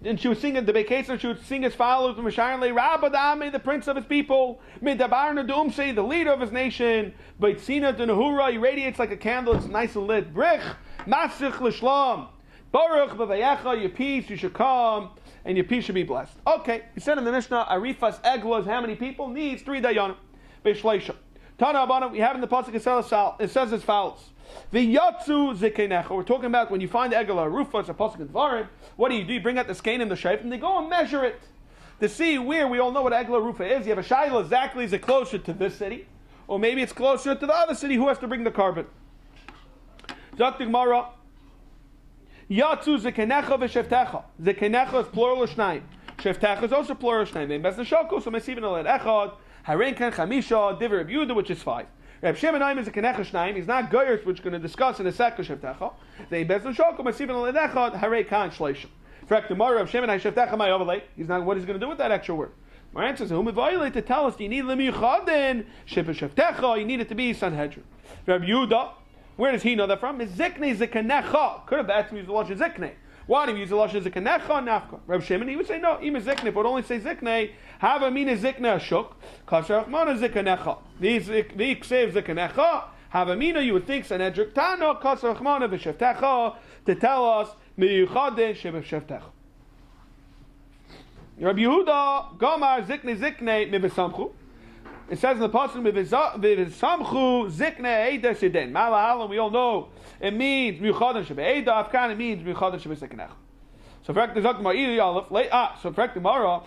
And she was singing the Bekeser, she would sing as follows: Rabba Dami, the prince of his people, Midabar Nadumse, the leader of his nation, Baitzina Dunahura, he radiates like a candle, it's nice and lit. Brich, Masich L'Shlam, Baruch B'Vayecha, your peace, you should come, and your peace should be blessed. Okay, he said in the Mishnah, Arifas Eglas, how many people? Needs 3 dayanim. Beishleisha. Tana Abana, we have in the Pasuk, it says as follows. V'yatzu zikenecha. We're talking about when you find the Eglah, Arufas, a Pasuk in Dvarim, what do? You bring out the skein and the shaif, and they go and measure it to see where. We all know what Eglah Rufa is. You have a shayla, exactly, is it closer to this city? Or maybe it's closer to the other city. Who has to bring the carbon? Zok Gemara. Yatzu zekenecha v'sheftecha. Zekenecha is plural of shnayim. Sheftecha is also plural of shnayim. They best the shoko, so mesivin aled echad. Harenkan chamisha diver Reb Yehuda, which is 5. Reb Shimon is a kenecha shnayim. He's not goyers, which we're going to discuss in a second. Sheftecha. They best the shoko, mesivin aled echad. Harenkan shleishim. Frek tomorrow Reb Shimon sheftecha my overlay. He's not. What he's going to do with that extra word? My answer is whom violate to tell us. You need lemiuchadin sheftecha. You need it to be Sanhedrin. Reb Yehuda. Where does he know that from? Is zikne zikanecha. Could have asked me to use the lashon zikne. Why do you use the lashon zikanecha nafka? Reb Shimon, he would say no, even zikne, but only say zikne. Have a mina zikne ashuk. Kasher achmana zikanecha. The iksev zikanecha. Have a mina, you would think Sanhedrin tano kasher achmana v'sheftecha to tell us miyuchadin shebesheftecha. Rabbi Yehuda Gomar zikne mivesamchu. It says in the pasuk, "V'samchu zikne eidah sheden." Malahalan, we all know it means miuchadan shebe eidah. Afkan, it means miuchadan shebe ziknecha. So, for the zakma i yalef. So, for the Gemara,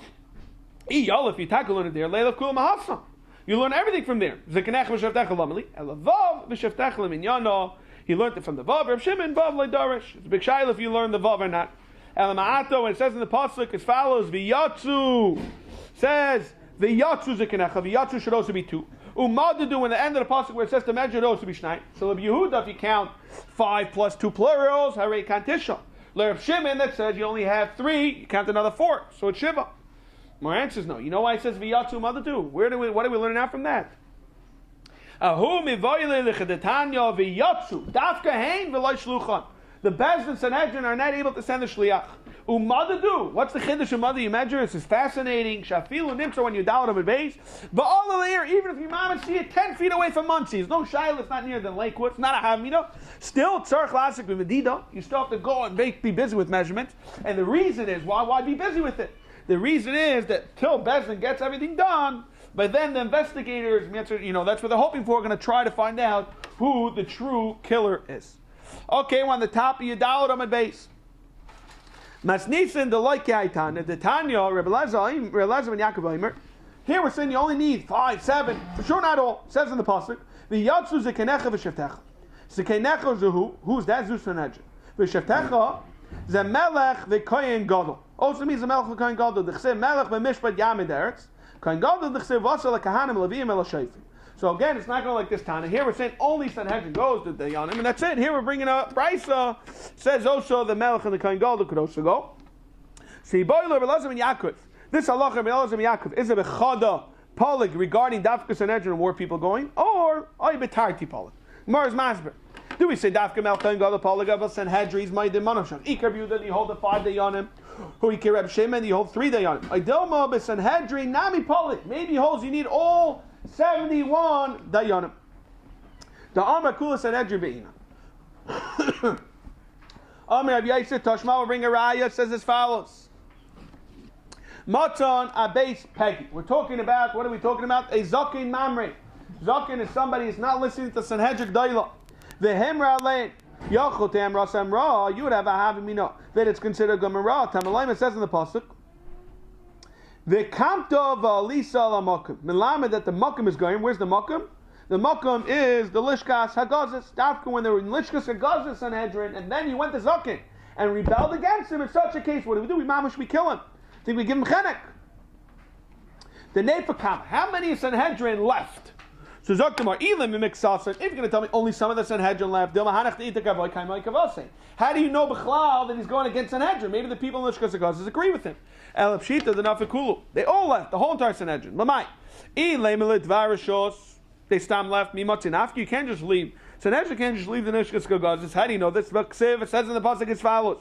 i yalef. You tackle it there. Leila kul mahasam. You learn everything from there. Ziknecha v'sheftecha lameli. Elavav v'sheftecha leminyano. He learned it from the vav. Reb Shimon vav leidarish. It's a big shayla if you learn the vav or not. Elamaato. When it says in the pasuk as follows, v'yatzu says. The yatzu zikenecha, the yatzu should also be 2. Umadadu, in the end of the pasuk where it says to measure, it also be shnai. So Rabbi Yehuda, if you count 5 plus 2 plurals, harei kantisha. Reb Shimon that says you only have 3, you count another 4, so it's shiva. My answer is no. You know why it says v'yatzu umadadu? What are we learning out from that? Ahu mivoyle lechadetanya v'yatzu dafka hein v'loy shluchan. The Bais and Sanhedrin are not able to send the shliach. Umadadu. What's the chiddush umadu? You measure. This is fascinating. Shafilu nimtza when you down on the base. But all the way, even if you mama see it 10 feet away from Muncie, it's no shayla. It's not near the Lakewood. It's not a havmina. Still, tzar classic with medida. You still have to go and be busy with measurements. And the reason is why be busy with it? The reason is that till Bezdin gets everything done, but then the investigators, that's what they're hoping for. Are going to try to find out who the true killer is. Okay, we're on the top of your dollar on my base. Masnisin the like Yaitan, the Tanya, Rebbe Lezer and Yaakov Eimer. Here we're saying you only need 5, 7, for sure not all. It says in the pasuk, the Yatzu zekenecha v'sheftecha. Zekenecha zehu, who's that? Zeus Sanhedrin. V'sheftecha ze melech v'koyen gadol. Also means the melech v'koyen gadol. The chsev melech v'mishpat yamid eretz. Koyen gadol the chsev vasa l'kahanim l'viyim el shayfim. So again, it's not going like this Tana. Here we're saying only Sanhedrin goes to the Yanim, and that's it. Here we're bringing up Brisa. Says also the Melech and the Kohen Gadol could also go. See, Boiler, Belazim and Yaakov. This halacha, Belazim and Yaakov, is a bechada polig regarding Dafka Sanhedrin and more people going, or a betarti polig. Mars Masber. Do we say Dafka Melech Kohen Gadol polig of a Sanhedrin? My demonasham. Ikar Yehuda, you hold the 5 Yanim. Who Ikar Reb Shimon, you hold 3 Yanim. Idilma be Sanhedrin nami polig. Maybe he holds you need all 71 dayanim. The Amar Kula Sanhedrin be'ina. Amar Rabbi Yisrael Tashma will bring a raya. Says as follows: Matzon Abais Peggy. We're talking about, what are we talking about? A Zakin Mamre. Zakin is somebody who's not listening to Sanhedrin Daila. The Hemra Alein. Yachol Tam Rasam Ra. You would have a Havimino. That it's considered Gamara. Tamalayim says in the pasuk. The Kamta Valisa la Makim. Milamed that the Makim is going. Where's the Makim? The Makim is the Lishkas Hagazis. Dafka when they were in Lishkas Hagazis Sanhedrin, and then he went to Zakin and rebelled against him. In such a case, what do? We mamash, we kill him. I think we give him chenek. The Nefakam. How many Sanhedrin left? So Zoktamar, Elim Mimik if you're going to tell me only some of the Sanhedrin left, how do you know B'chlal that he's going against Sanhedrin? Maybe the people in the Shkosakos agree with him. El Pshita, the Nafikulu. They all left, the whole entire Sanhedrin. Lamai. They stam left, Mimatinafki, you can't just leave. Sanhedrin can't just leave the Nishkosakos. How do you know this? It says in the Pasuk as follows.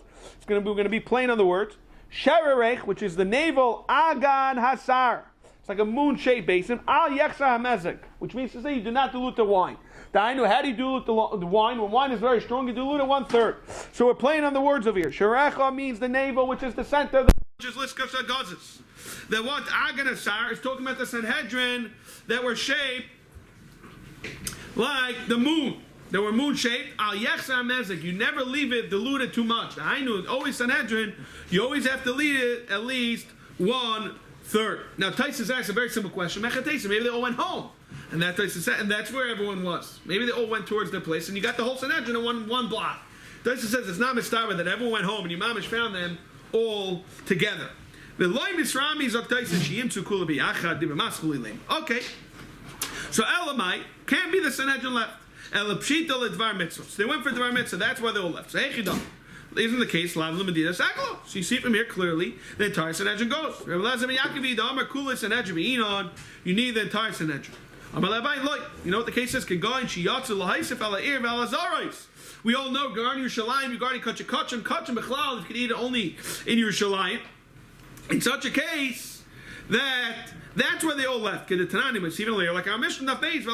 We're going to be plain on the words. Shererech, which is the navel, Agan Hasar. It's like a moon-shaped basin. Al Yechsa HaMezek, which means to say you do not dilute the wine. How do you dilute the wine? When wine is very strong, you dilute it 1/3. So we're playing on the words over here. Sherecha means the navel, which is the center, which is Liskasha Gazis. That what Agan Hasar is talking about the Sanhedrin that were shaped like the moon. They were moon-shaped. Al Yechsa HaMezek. You never leave it diluted too much. I knew always Sanhedrin. You always have to leave it at least 1/3. Now Taisus asks a very simple question. Maybe they all went home, and that's where everyone was. Maybe they all went towards their place, and you got the whole Sanhedrin in one block. Taisus says it's not mistarva that everyone went home, and Imamish found them all together. Okay, so Elamite can't be the Sanhedrin left. Elapshita ledvar mitzvos. They went for dvar mitzvah. That's why they all left. So Echidam. Isn't the case? Lav l'medina saglo. So you see from here clearly the entire Sanhedrin goes. You need the entire Sanhedrin. You know what the case is? We all know regarding Yerushalayim, regarding Kachim Bechlal, you can eat it only in Yerushalayim. In such a case, that's where they all left. Even later, like our Mishnah Bais,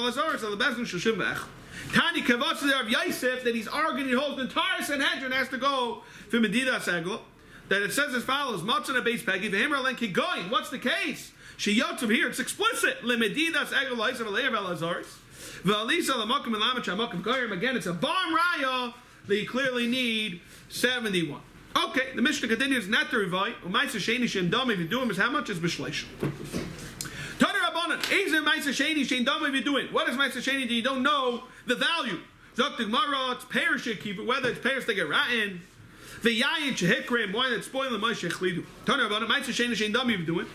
Tani Kavotzer of Yosef, that he's arguing, he holds the entire Sanhedrin has to go for Medida Saglo. That it says as follows: Matzana Bais Pegi, Vehemra Len Kigoyin. What's the case? She Yotzim here, it's explicit. Le Medida Saglo Laisav Aleir Valazaris. Valisa Lamakim Elamach Hamakim Goyim. Again, it's a Barm Raya that you clearly need 71. Okay, the Mishnah continues, not to revive. Umaisa Sheni Shem Dam, if you do him, is how much is Bishlesh? What is Maseches Sheni? What is Maseches Sheni? You don't know the value. It's perishing, keep it, whether it's perish they get rotten. The yayin shehikrim, wine that's spoiling the Moshe chlidu. Turn about it. Maseches Sheni Dami you do it.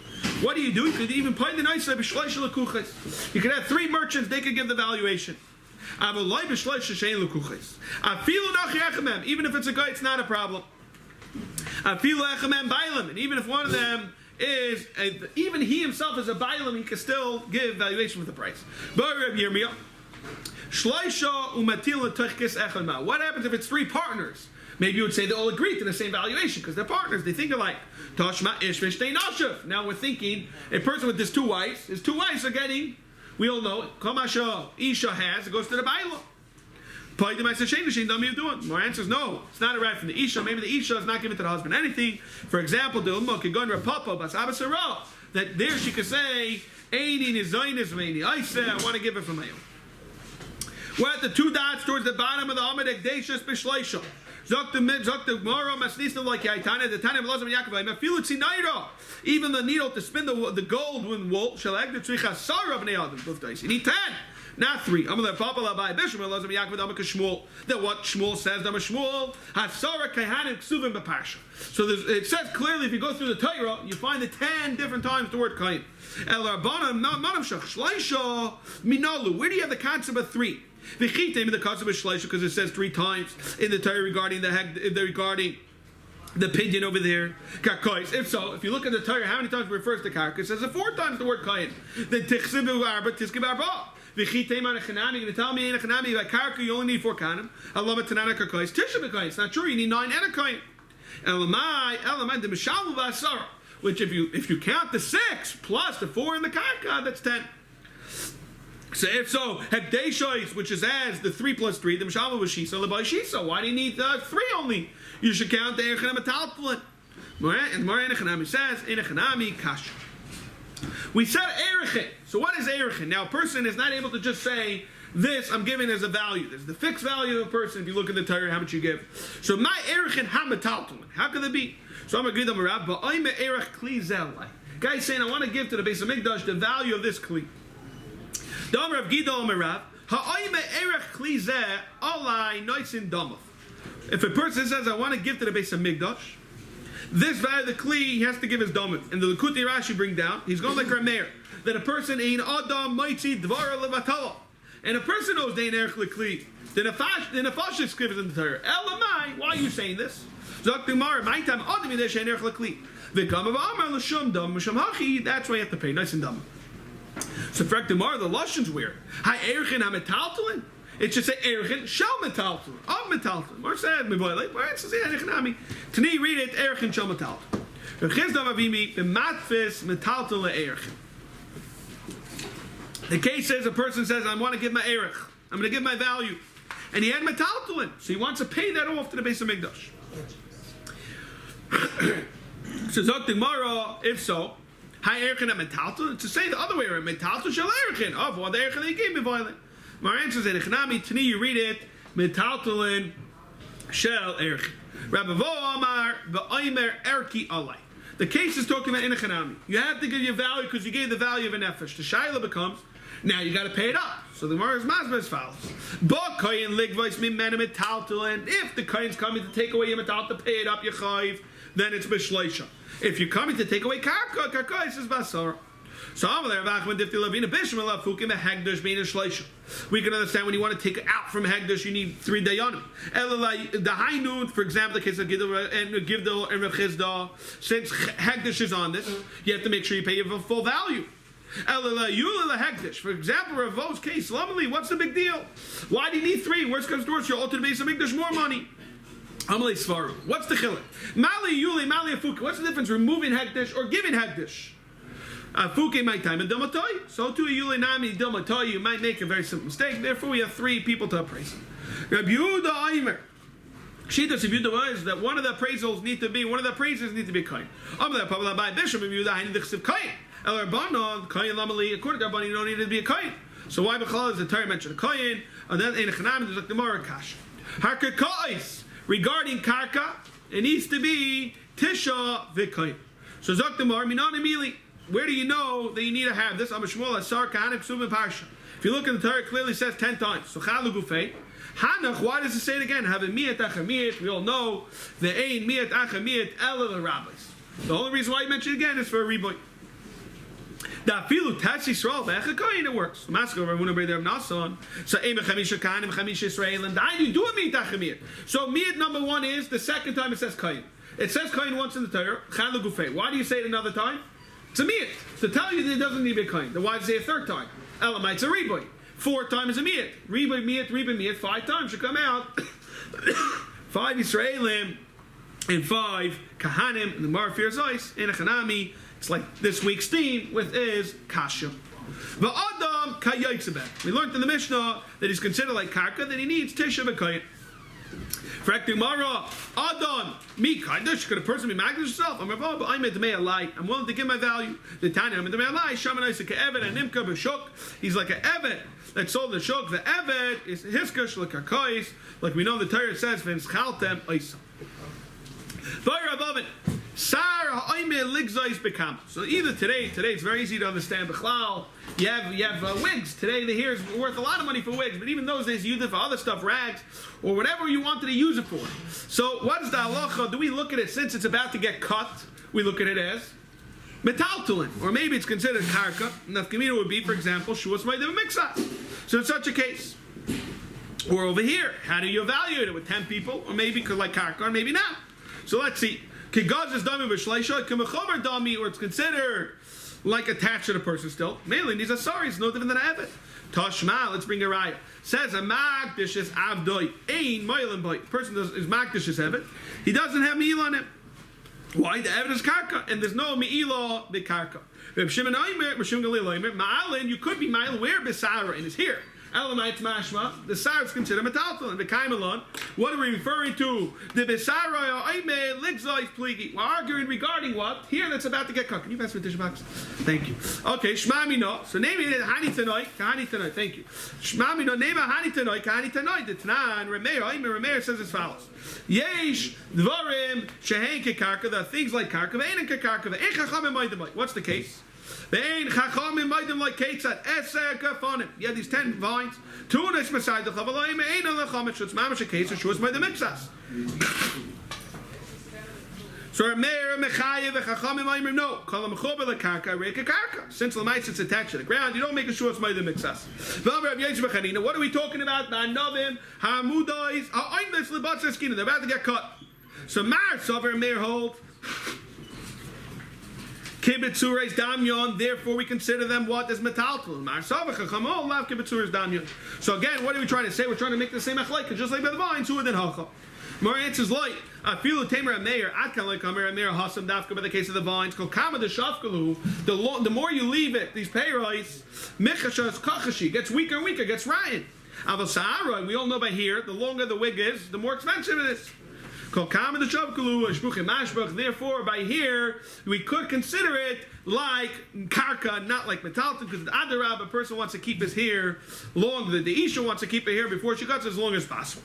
What do? You could even pay the nice b'shleish lekuches. You could have 3 merchants; they could give the valuation. Even if it's a guy, it's not a problem. And even if one of them even he himself is a bailam, he can still give valuation with the price. What happens if it's 3 partners? Maybe you would say they all agree to the same valuation because they're partners. They think alike. Now we're thinking a person with his 2 wives, his 2 wives are getting, we all know it, Kamasha Isha has, it goes to the bailam. More answers no. It's not a right from the Isha. Maybe the Isha is not giving to the husband anything. For example, the Umma could go in Rapapa, that there she could say, I want to give it from my own. We're at the 2 dots towards the bottom of the Amad Ekdeshus Bishleisha. Even the needle to spin the gold with wool, you need 10. Not 3. That what Shmuel says. So it says clearly, if you go through the Torah, you find the 10 different times the word kain. Where do you have the concept of 3? The concept of shleisha because it says 3 times in the Torah regarding the pidyon over there. If so, if you look at the Torah, how many times it refers to karka? It says 4 times the word kain. Then tichsibu arba tiskib arba. You're going to tell me in a chanami about karka you only need 4 kanim. Allah matanana karkais tisha b'kain. It's not true. You need 9 and a kain. Elamai the mishalu v'asara. Which if you count the 6 plus the 4 in the karka, that's 10. So if so, hekdeshois, which is as the 3 plus 3, the mishalu was shisa lebai shisa. Why do you need 3 only? You should count the erchanam talpulin. And more in a chanami says in a chanami kasha. We said erichin. So what is erichin? Now a person is not able to just say, this I'm giving as a value. There's the fixed value of a person if you look at the Torah, how much you give. So my erichin hamataltulin. How could it be? So I'm agreed on Rav, but I'm erich kli zelai. Guy's saying, I want to give to the Beis Hamikdash the value of this kli. Dam Rav Gidol Rav, ha'ayme erich kli zeh alai noisin damov. If a person says, I want to give to the Beis Hamikdash, this value of the kli, he has to give his domim. And the Likutei Rashi bring down, he's going like Rameir. that a person ain't adam mighty dvar levatala, and a person knows they ain't erech lekli, then a fashis scriptures in the Torah. Elamai, why are you saying this? Zok Gemara, my time adam yidesh ain't erech lekli. V'kam of amar l'shum dam m'shum hachi. That's why you have to pay. Nice and dumb. So for Gemara, the lashon's weird. Hi erchin hametaltalin. It should say erchin shel metaltalin. Of metaltalin. Or said mevoilei. Where it says erchin ami. Tani read it erchin shel metaltalin. V'chizdam avimi b'matfis metaltalin le'erchin. The case says a person says, I want to give my erech. I'm going to give my value. And he had metaltalin. So he wants to pay that off to the Bais Hamikdash. So Zok Gemara, if so, hi erchin a metaltalin, to say the other way around, metaltalin shel erchin. Of what the erchin they gave me violent. My answer is Echnami, Tani, you read it, metaltalin shel erchin. Rabbi Vo Amar, v'oimer erki alai. The case is talking about in Echnami. You have to give your value because you gave the value of a nefesh. The shaila becomes, now you got to pay it up. So the Gemara is masbeh as follows. But koyin ligvais mimenu metaltalin. If the koyin's coming to take away your metal to pay it up, your chayiv, then it's b'shleisha. If you're coming to take away karka is basara. So we can understand when you want to take it out from hegdush, you need 3 dayanim. The high noon, for example, the case of Gidel and Rav Chizda, since hegdush is on this, you have to make sure you pay your full value. For example, Ravo's case, what's the big deal? Why do you need 3? Worst comes to worst, you'll alter the base of Mikdash more money. Amalei Svaru. What's the chilek? Mali Yuli, Mali Afuke. What's the difference? Removing hegdish or giving hegdish? Afuke my time and Dilmatoy. So to a Yuli Nami Dilmatoy, you might make a very simple mistake. Therefore, we have 3 people to appraise. Rabbi Yehuda Aimer. Shita Yehuda is that one of the appraisals need to be kind. Amalei Pabla by Bishop Yehuda Haini Dichsiv Kain. El Rabbanon Kain Lamali. According to Rabbanon, you don't need to be a Kain. So why Bechal is the Torah mentioned a Kain? And then in a Chanam there's like the Gemara Kash. Harkakais. Regarding karka, it needs to be tisha v'kayim. So Zok Demar Minan Emili. Where do you know that you need to have this? Amashmuel Asar Kahanim Ksubim Parsha. If you look in the Torah, it clearly says 10 times. So Chalu Gufei. Hanach. Why does it say it again? Have a miyat achamiyat. We all know the ain miyat achamiyat ela the rabbis. The only reason why you mention it again is for a reboy. Da filu tash Yisrael ve'echakayin, it works. Maskov Ravuna Breder of Nason. So Eim Chamisha Kahanim Chamisha Israel and I do a miyat achamiyat. So miyat number 1 is the second time it says kayin. It says kayin once in the Torah. Chalu Gufei. Why do you say it another time? It's a miyat. To tell you that it doesn't need to be a kayin. Then why does it say a 3rd time? Elamites a reboy. 4 times a miyat. Reboy miyat 5 times should come out. 5 Israelim and 5 Kahanim and the Marafir Zeis in a Chanami. It's like this week's theme with is kasha. V'adam kayayitzabeh. We learned in the Mishnah that he's considered like karka, that he needs tisha v'kayit. Frekti Mara, Adam, me kaidish. Could a person be magdish himself? I'm about, but I'm a dmei alai. I'm willing to give my value. The Tanya, I'm a dmei alai. Shaman Isaac Eved and Nimka b'shuk. He's like an Eved that sold the shuk. The Eved is hiskish like a kais. Like we know the Torah says, v'nschaltem oisa. V'ayir above it. So either today it's very easy to understand. B'chlal, you have wigs. Today the hair is worth a lot of money for wigs, but even those days you use it for other stuff, rags, or whatever you wanted to use it for. So what is the halacha? Do we look at it since it's about to get cut? We look at it as metaltalin, or maybe it's considered karka. Nafkamina would be, for example, shuas ma'adim mixas. So in such a case, or over here, how do you evaluate it with 10 people, or maybe like karka, or maybe not? So let's see. Kigaz is dami b'shleisha, k'mechomer dami, or it's considered like attached to the person still. Mainly, these are sorry, it's no different than an evet. Tashma, let's bring a raya. Says a magdish is avdoi, ein moilen boy. Person is magdish is evet. He doesn't have me'il on it. Why? The evet is karka, and there's no me'ila b'karka. Reb Shimon Aimer, Reb Shimon Galil Aimer, ma'alin, you could be ma'il where b'sara, and it's here. Elamite mashma, the sar is considered metaltal, and b'kaimalon. What are we referring to? The b'sara oime ligzais pligi. We're arguing regarding what? Here, that's about to get cut. Can you pass me the tissue box? Thank you. Okay, shmami no. So name it hani tanoi, kahani tanoi. Thank you. Shmami no name hani tanoi, kahani tanoi. The tanan Remeir oime Remeir says as follows: Yesh dvarim shehen kekarka. The things like karka, ve'ein kekarka, ve'ein chachamim oidemai. What's the case? Ve'ein chachamim oidem like ketzat eser kafonim. You have these 10 vines. Tunis beside the chavalaim ein alachamim. Shutz mamash a case. Shutz by the mixas. So Meir Mechayev Chachamim Aimer no. Kol Mechober LeKarka Reika Karka. Since Lamaitz it's attached to the ground, you don't make a shul Smayda Mixas. What are we talking about? Ba'Novim Ha'Mudais Ha'Oindes Lebatzer Skina. They're about to get cut. So Mar Sover Meir holds Kibbutzureis Damyon. Therefore, we consider them what as metaltal. Mar Sover Chachamol Lav Kibbutzureis Damyon. So again, what are we trying to say? We're trying to make the same achlaika, just like by the vines. Who then Hacha? More answers light. I feel the tamer Meir. Atkan like Amer Meir Hasam Dafka by the case of the vines. Called Kama the Shafkalu. The more you leave it, these peiros, Michashas Kachashi gets weaker and weaker, gets Ryan. Aval Sahara, we all know by here, the longer the wig is, the more expensive it is. Called Kama the Shafkalu, Shbuchim Mashbach. Therefore, by here, we could consider it like karka, not like metalton, because the Adarab, a person wants to keep his hair long. The Isha wants to keep her hair before she cuts as long as possible.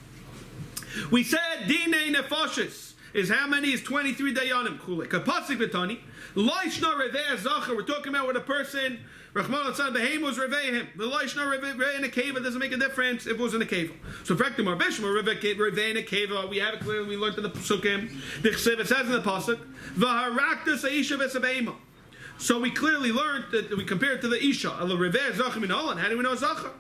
We said Dinei Nefashis is how many? Is 23 Dayanim. Kapasik Vitani. Laishna Reveh Zacher. We're talking about when a person, Rahman al-San Behemos Reveh him. The Laishna Reveh in a cave doesn't make a difference if it was in a cave. So, Frektim Arbeshma Reveh in a cave. We have it clearly, we learned in the Psukim. It says in the Pasuk, Vaharaktus Aisha Vesabema. So we clearly learned that we compare it to the Isha. Allah Reveh Zacher Min Olan. How do we know Zacher?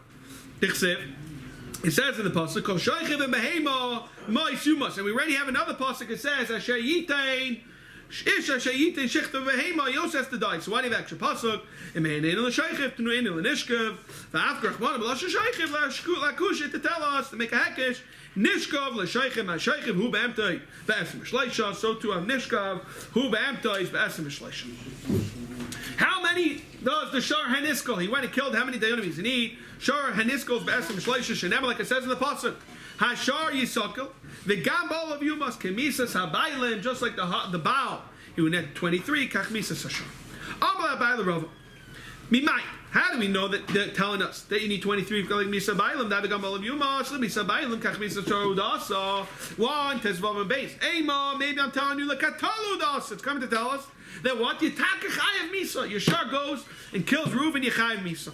It says in the pasuk, "Kol shaychiv and behema ma'isumas," and we already have another pasuk. It says, "Asher yitain ish asher yitain shechta behema yos has to die." So why do you have extra pasuk? Imein in the shaychiv to in the nishkav va'afgrach man b'lasher shaychiv lakush to tell us to make a hekesh nishkav l'shaychiv ma'shaychiv hu be'emtay be'esim shleisha. So to have nishkav hu be'emtay is be'esim shleisha. How many does the Shar Haniskal? He went and killed how many Dayanim he need? Shar Haniskal be'esim shleisha shenem, like it says in the pasuk. Hashar Yisakal, the Gambal of Yumas Kemisas Habaylim, just like the Baal. He would net 23 Kachmisas Hashar. Abba Abayla Rava. Mimai. How do we know that they're telling us that you need 23 like Misa Bailam? That the Gambal of Yumas, Misa Bailim Kachmisas Hashar Udasa. One Tezvav and Bais. Ema, maybe I'm telling you like Katalu Das. It's coming to tell us that what you take a Chayav Misa. Your Shar goes and kills Reuven Yechayav Misa.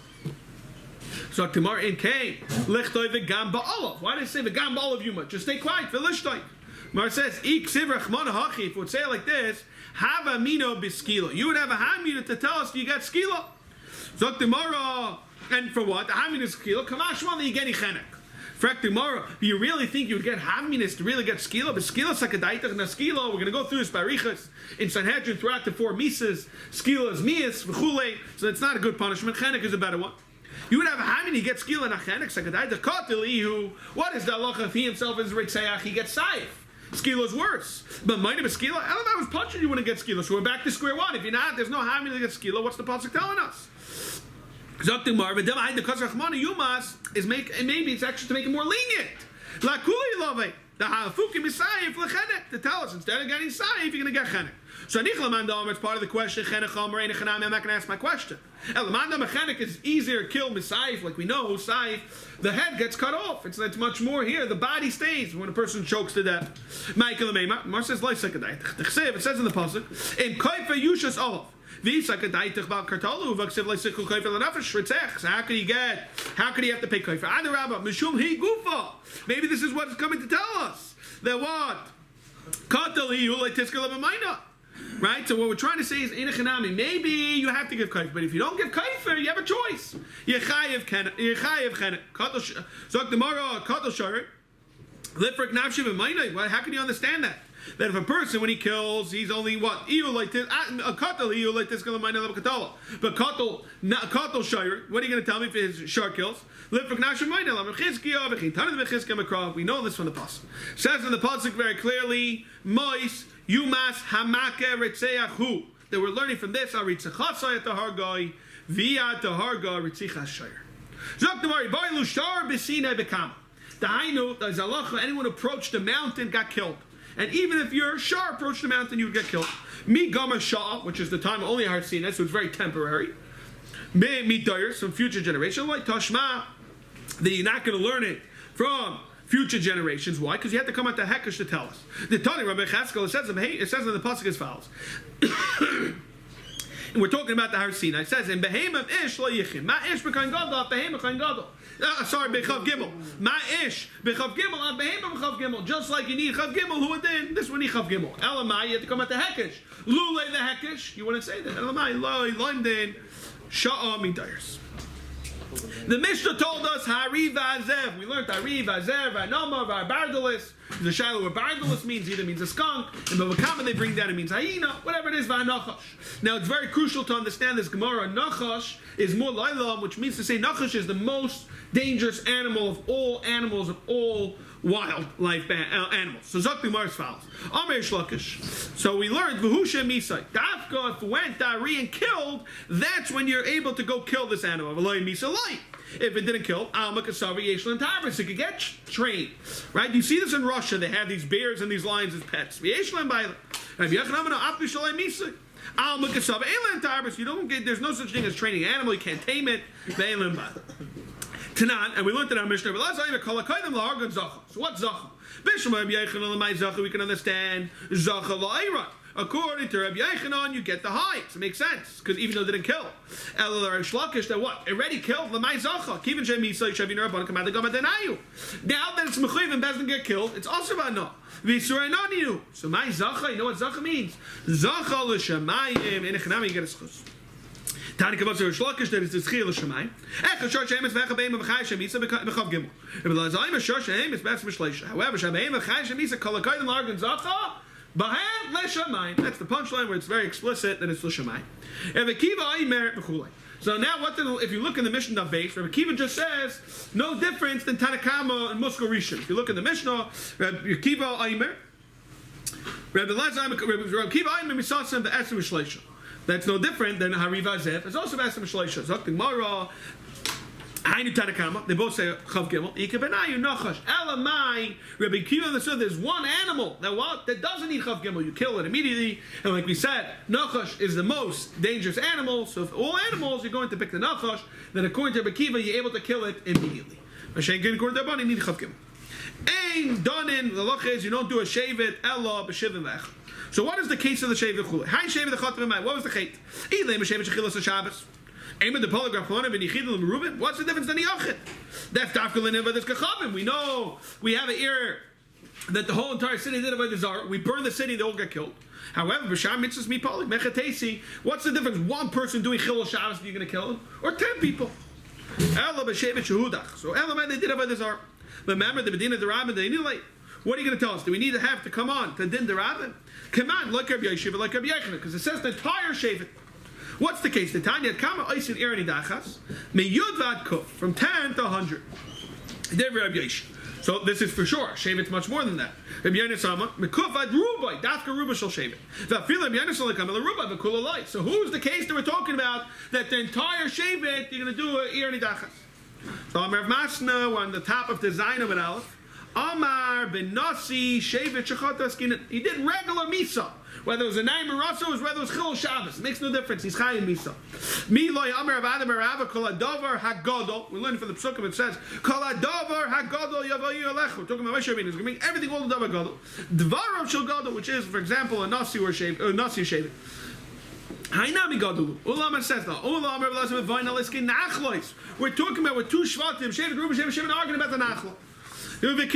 So tomorrow in Cain, Lechtoi v'gam ba'olav. Why did it say v'gam ba'olav Yuma? Just stay quiet. V'lishtoi. Mar says, Ik siv rachmana hachi. If it would say it like this, have a mino b'skila. You would have a hamina to tell us you got skila. So tomorrow, and for what? The hamina is skila. Kamashma that you get ichenek. Frek tomorrow. Do you really think you would get haminas to really get skila? But skila sakadaitach na skila. We're going to go through this barichas in Sanhedrin throughout the 4 misas. Skila is mias v'chulei. So it's not a good punishment. Chenek is a better one. You would have a hamini get skila nachenek sakadai the katilihu. What is the halacha if he himself is ritzeach? He gets saif. Skila is worse. But might have a skila. I was punching you wouldn't get skila. So we're back to square one. If you're not, there's no hamini to get skila. What's the pasuk telling us? Zaktimar v'dem the kasrachmana yumas is maybe it's actually to make it more lenient. La kuli love the hafukim is saif lechenek to tell us instead of getting saif you're going to get chenek. So Nichlaman it's part of the question. I'm not going to ask my question. Elamanda mechanik is easier to kill Misaif, like we know, Saif, the head gets cut off. It's much more here. The body stays when a person chokes to death. Michael Mar says, it says in the pasuk, in Kaifa Yushas Olav. So how could he have to pay Kaifa? Adarabba, Mishum Hi Gufa. Maybe this is what it's coming to tell us. That what? Katali Ulay Tiskala B'Maina. Right? So what we're trying to say is in a chanami, maybe you have to give kaifer, but if you don't give kaifer, you have a choice. Yechayev chenek. Zok demara katal sharet. Lifrik nafshiv and how can you understand that? That if a person when he kills, he's only what? Iu like this. A katal iu like this galamayna lekatala. But katal sharet. What are you going to tell me if his shar kills? Lifrik nafshiv mayna lamechizkiya v'chintanad v'chizkiya mekrav. We know this from the pasuk. Says in the pasuk very clearly, mois. Yumas hamake ritzeachu. That we're learning from this. Aritzachasai at the hargai, via at the harga ritzichas shayr. Zoktavari bailu shar b'sinai bekam. The hainu the zalacha. Anyone who approached the mountain got killed. And even if your shar approached the mountain, you would get killed. Mi gama shah, which is the time only har sina, so it's very temporary. Mi dayers from future generation like tashma. That you're not going to learn it from future generations. Why? Because you have to come out to Hekesh to tell us. The Tani Rabbi Chaskel, it says in the pasuk as follows. We're talking about the Har Sinai. It says in Behemah Ish Lo Yichin. Ma Ish B'Kain Gadol, Behemah Kain Gadol. Sorry, Bechav Gimel. Ma Ish Bechav Gimel on Behemah Bechav Gimel. Just like you need Chav Gimel, who then this one need Chav Gimel. Elamai, you have to come at the Hekesh. Lule the Hekesh. You wouldn't say that. Elamai Loi London Sha'a Midayers. The Mishnah told us Hari Vazev. We learned Hari Vazev, Vanoma, Varbardalis. The Shiloh where Bardalis means either means a skunk, and Bavakama they bring down it means hyena, whatever it is, Vanachash. Now it's very crucial to understand this Gemara. Nachash is more Lailam, which means to say Nachash is the most dangerous animal of all animals of all wildlife animals. So Zakti Mars follows. Amir Shlakish. So we learned Vahusha Misai. Dafka, if it went Dari and killed, that's when you're able to go kill this animal. Veloy Misa Light. If it didn't kill, Alma Kasavi Yeshlan Tavris, it could get trained. Right? You see this in Russia, they have these bears and these lions as pets. Yeshlan Baila. Alma Kasavi Yeshlan Tavris, you don't get, there's no such thing as training an animal, you can't tame it. Tanan, and we learned in our Mishnah. So what's Zacha? We can understand Zacha La'ira. According to Rabbi Yechanan, you get the hides. It makes sense, because even though it didn't kill. Elar Shlakish, that what? Already killed. Now that it's Mechuyev and doesn't get killed, it's also Vana. So my Zacha, you know what Zacha means? Zacha l'shamayim, in Echanami, you get a schus. Tani Kavos Shlakish, that is the Schil l'shamayim. Echad Shor Shehem is Vechabeim V'chai Shemisa B'chav Gimel. Rabbi Shor Shehem is B'es Mishleisha. However, Shehem V'chai Shemisa Kolakayim Largan Zacha. Bahan l'shamayim. That's the punchline where it's very explicit that it's l'shamayim. So now, if you look in the Mishnah of Bais, Rabbi Kiva just says no difference than Tanakama and Muskal Rishon. If you look in the Mishnah, Rabbi Kiva Aimer, Rabbi Kiva Aimer Misasim V'Esim Shleisha. That's no different than Hariva Zev. It's also V'Esim Shleisha. Zakti Mara. They both say Chav Gimel. Ikebenayu Nachash. Elamai. Rabbi Kiva understood there's one animal that doesn't need Chav Gimel. You kill it immediately. And like we said, Nachash is the most dangerous animal. So if all animals you're going to pick the Nachash, then according to Rabbi Kiva, you're able to kill it immediately. According to Rabbi, you need Chav Gimel. Ein Donin. The loch is you don't do a shevet Ella b'shivim v'ech. So what is the case of the shevet chulei? Hai shevet the chatrim. What was the chait? Ilay shevet shechilas Shabbos. Aim at the polygraph on him and Yichidel and Reuben. What's the difference than the Yachid? That's Dafkalin and this Kachavim. We know we have an ear that the whole entire city did by the Zar. We burn the city, they all get killed. However, B'Sham Mitzvahs Mi Polig Mechatesi. What's the difference? One person doing Chilul Shabbos, you're going to kill him, or 10 people? Ela B'Shevet Shehudach. So Ela man they did it by the Zar. Remember the Bedina the Rabbin. They knew like. What are you going to tell us? Do we need to have to come on to Din the Rabbin? Come on, like Rabbi Yeshiva, like Rabbi Yechanan, because it says the entire Shevet. What's the case? The Tanya Kama Oisin Irani Dachas Meyud Vad Kuf from 10 to 100. So this is for sure. Shevet's much more than that. Rabbi Yenisama Mekuf Vad Rubai Dafka Ruba shall Shevet. Vafil Rabbi Yenisama Kamala Rubai Vakula Light. So who's the case that we're talking about? That the entire Shevet you're going to do Irani Dachas. So Amar Masna, we're on the top of the Zainam and Aleph. Amar ben Nasi Shevet Shechotas Kinet. He did regular Misa. Whether it was a Naim or Rasa, or whether it was Chil Shabbos. It makes no difference. He's Chaim Misa. Miloi Amar Avadam Arava Kol Adover Hagadol. We learn from the Psukim it says Kol Adover Hagadol Yavayu Alechu. We're talking about Moshe Rabbeinu. He's going to make everything all the Dover Gadol. Dvarav Shel Gadol, which is, for example, a Nasi or Nasi Shevet. Hainami Gadol. Ulama says now. Ulama Avadam Vayna Liskin Nachlois. We're talking about with two Shvatim, Shevet Reuben, Shevet arguing about the Nachlo. You need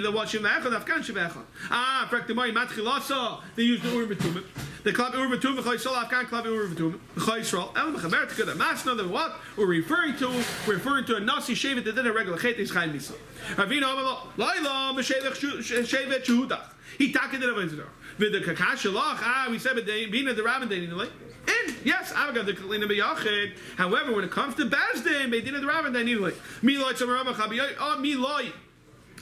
to watch him. Ah, practically, matchilasa. They use the Urim Betumim. The Klab Urim Betumim. Chaysol Afghan Klab Urim Betumim. Chaysol. El Mechamertika. The Masna. The what we're referring to? We're referring to a Nasi Shevet that did a regular Chet is Chaim Misa. Ravina Laila Meshevet Shevet Shehudach. He taked it over there. With the Kakashalach. Ah, we said, but they being at the Rabbin Day. And yes, I've got the Kalina B'Yachid. However, when it comes to Bezdin, they did it the Rabbin, they need like Miloi Tzamaram Chabi. Oh, Miloi.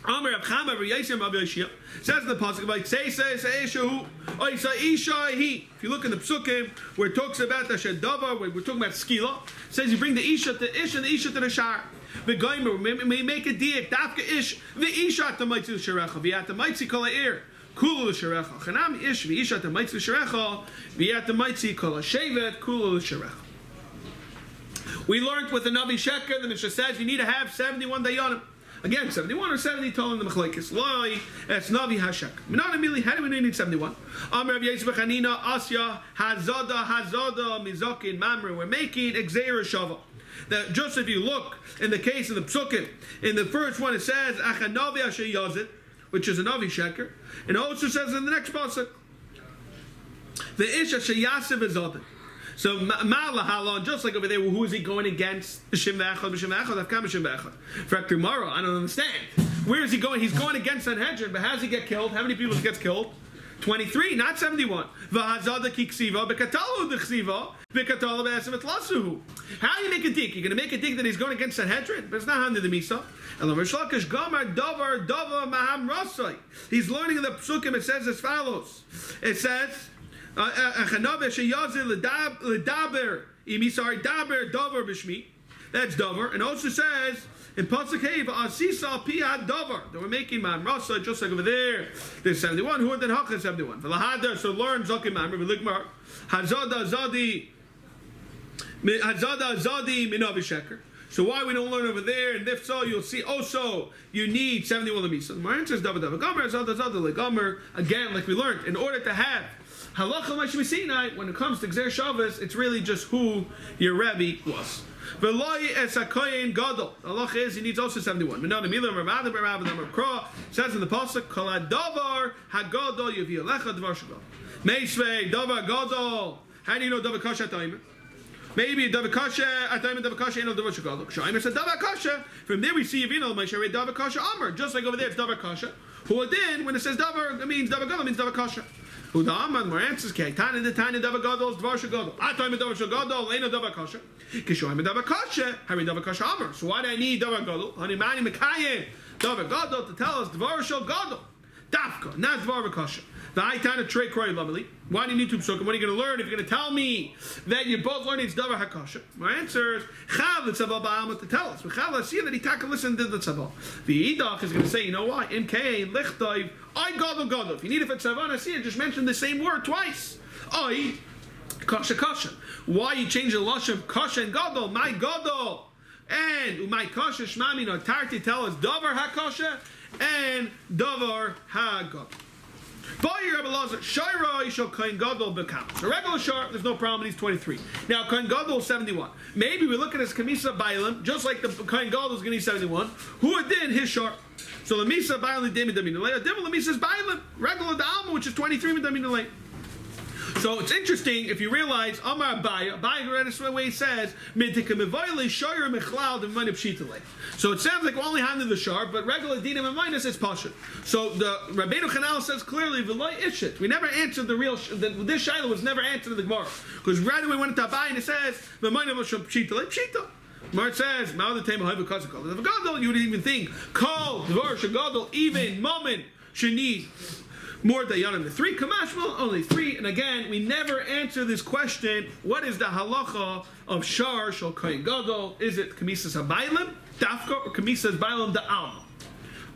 Amar Abchama V'Yasem Abiyashia says in the pasuk like say Shehu Oisa Isha He. If you look in the psukim where it talks about the Shedava, where we're talking about Skila, it says you bring the Isha to Ish and the Isha to the Shar. The Gaimer may make a diak Dafka Ish the Isha to Mitzvah Sherecha V'Yat the Mitzvah Kol Ha'ir. Kulu l'sharecha. Chanam ish v'isha t'maitzi l'sharecha v'yat t'maitzi kol ha'shevet kulu l'sharecha. We learned with the Navi Sheker, the Mishnah says you need to have 71 dayanim. Again, 71 or 70 told in the Machlekes. Loi, it's Navi Hashek. Minan Amili, how do we need 71? Amr of Yisbech Hanina, Asya, Hazada, Mizakin, Mamre. We're making Exera Shava. That just if you look in the case of the Psukim, in the first one it says, Achanavi Asher Yazit, which is a Navi Sheker. And it also says in the next pasuk, the Ish Asher Yasiv Azadin. So Ma'alahalon, just like over there, who is he going against? B'Shem V'Echad, Afkam B'Shem V'Echad. For tomorrow, I don't understand. Where is he going? He's going against Sanhedrin, but how does he get killed? How many people gets killed? 23, not 71. V'Hazada Kiksiva, B'Katalu D'Chsiva, B'Katalu B'Esim Etlasuhu. How do you make a dig? You're going to make a dig that he's going against Sanhedrin, but it's not under the Misa. He's learning in the Psukim, it says as follows. It says, that's Dover, and also says in Pasuk Hey, Asisa Piyad Dover, that we're making Man Rasa, just like over there. There's 71. Who then Hachas 71? So learn Zakim Man Ligmar Hazada Zadi Minavi Sheker. So why we don't learn over there? And if so, you'll see also you need 71 Lamisa. My answer is Dava Gomer Zada Legomer. Again, like we learned, in order to have Halacha Mashmi when it comes to Gzer Shabbos, it's really just who your Rebbe was. V'loi es hakoyin gadol. Halacha is he needs also 71. Minan amilam ramadim ramadim kra says in the pasuk kol hadavar hagadol yavi alecha davar shagol. Meisvei davar gadol. How do you know davar kasha atayim? Maybe davar kasha atayim davar kasha ain't no davar shagol. Scheiner said davar kasha. From there we see Yavino Moshe davar kasha amar. Just like over there it's davar kasha. Who then when it says davar it means davar gadol means davar kasha. Who the Amman more answers K. Tani the Tani Dava Gadol, Dvar Shagadol. I told me Dava Shagadol, Lena Dava Kasha. Kishoy me Dava Kasha, Harry Dava Kasha Amr. So why do I need Dava Gadol? Honey Mani Mekayim, Dava Gadol to tell us Dvar Shagadol. Dafka, not Dvar Kasha. The I Tani Trey Kroy Lovely. Why do you need to psukim? What are you going to learn if you're going to tell me that you're both learning it's Davar HaKasha? My answer is Chav the Tzabal Ba'amat to tell us. Chav I see that he taka listen to the Tzabal. The Idach is going to say, you know what? MK Lichtayv I Gadol. If you need it for Tzavan, I see it just mentioned the same word twice. I Kasha. Why you change the lashon Kasha and Gadol? My Gadol and Umay Kasha Shmami no Tarti tell us Davar HaKasha and Davar HaGadol. So regular shar, there's no problem, he's 23. Now, Kohen Gadol is 71. Maybe we look at his Kamisa Bailam, just like the Kohen Gadol is going to be 71. Who are then his shar? So the Misa Bailam, Demi Daminalei, Demi Misa's Bailam, regular Da'alma, which is 23 Daminalei. So it's interesting if you realize Amar Abaya read this way he says so it sounds like we're only handling the shar, but regular dinim and minus is pasha. So the Rabbeinu Chanal says clearly v'loy ishit. We never answered the real this shaila was never answered in the Gemara because right away we went into Abaya and it says v'mayna v'sham pshita pshita. Gemara says ma'od the tema ha'ivah kazakol. The gadol you would even think kol dvar shagadol even moment sheni. More dayanim, the 3 kamashmal, only 3. And again, we never answer this question. What is the halacha of shar shal kohen gadol? Is it kamisas habaylim dafka or kamisas baylim da'alma?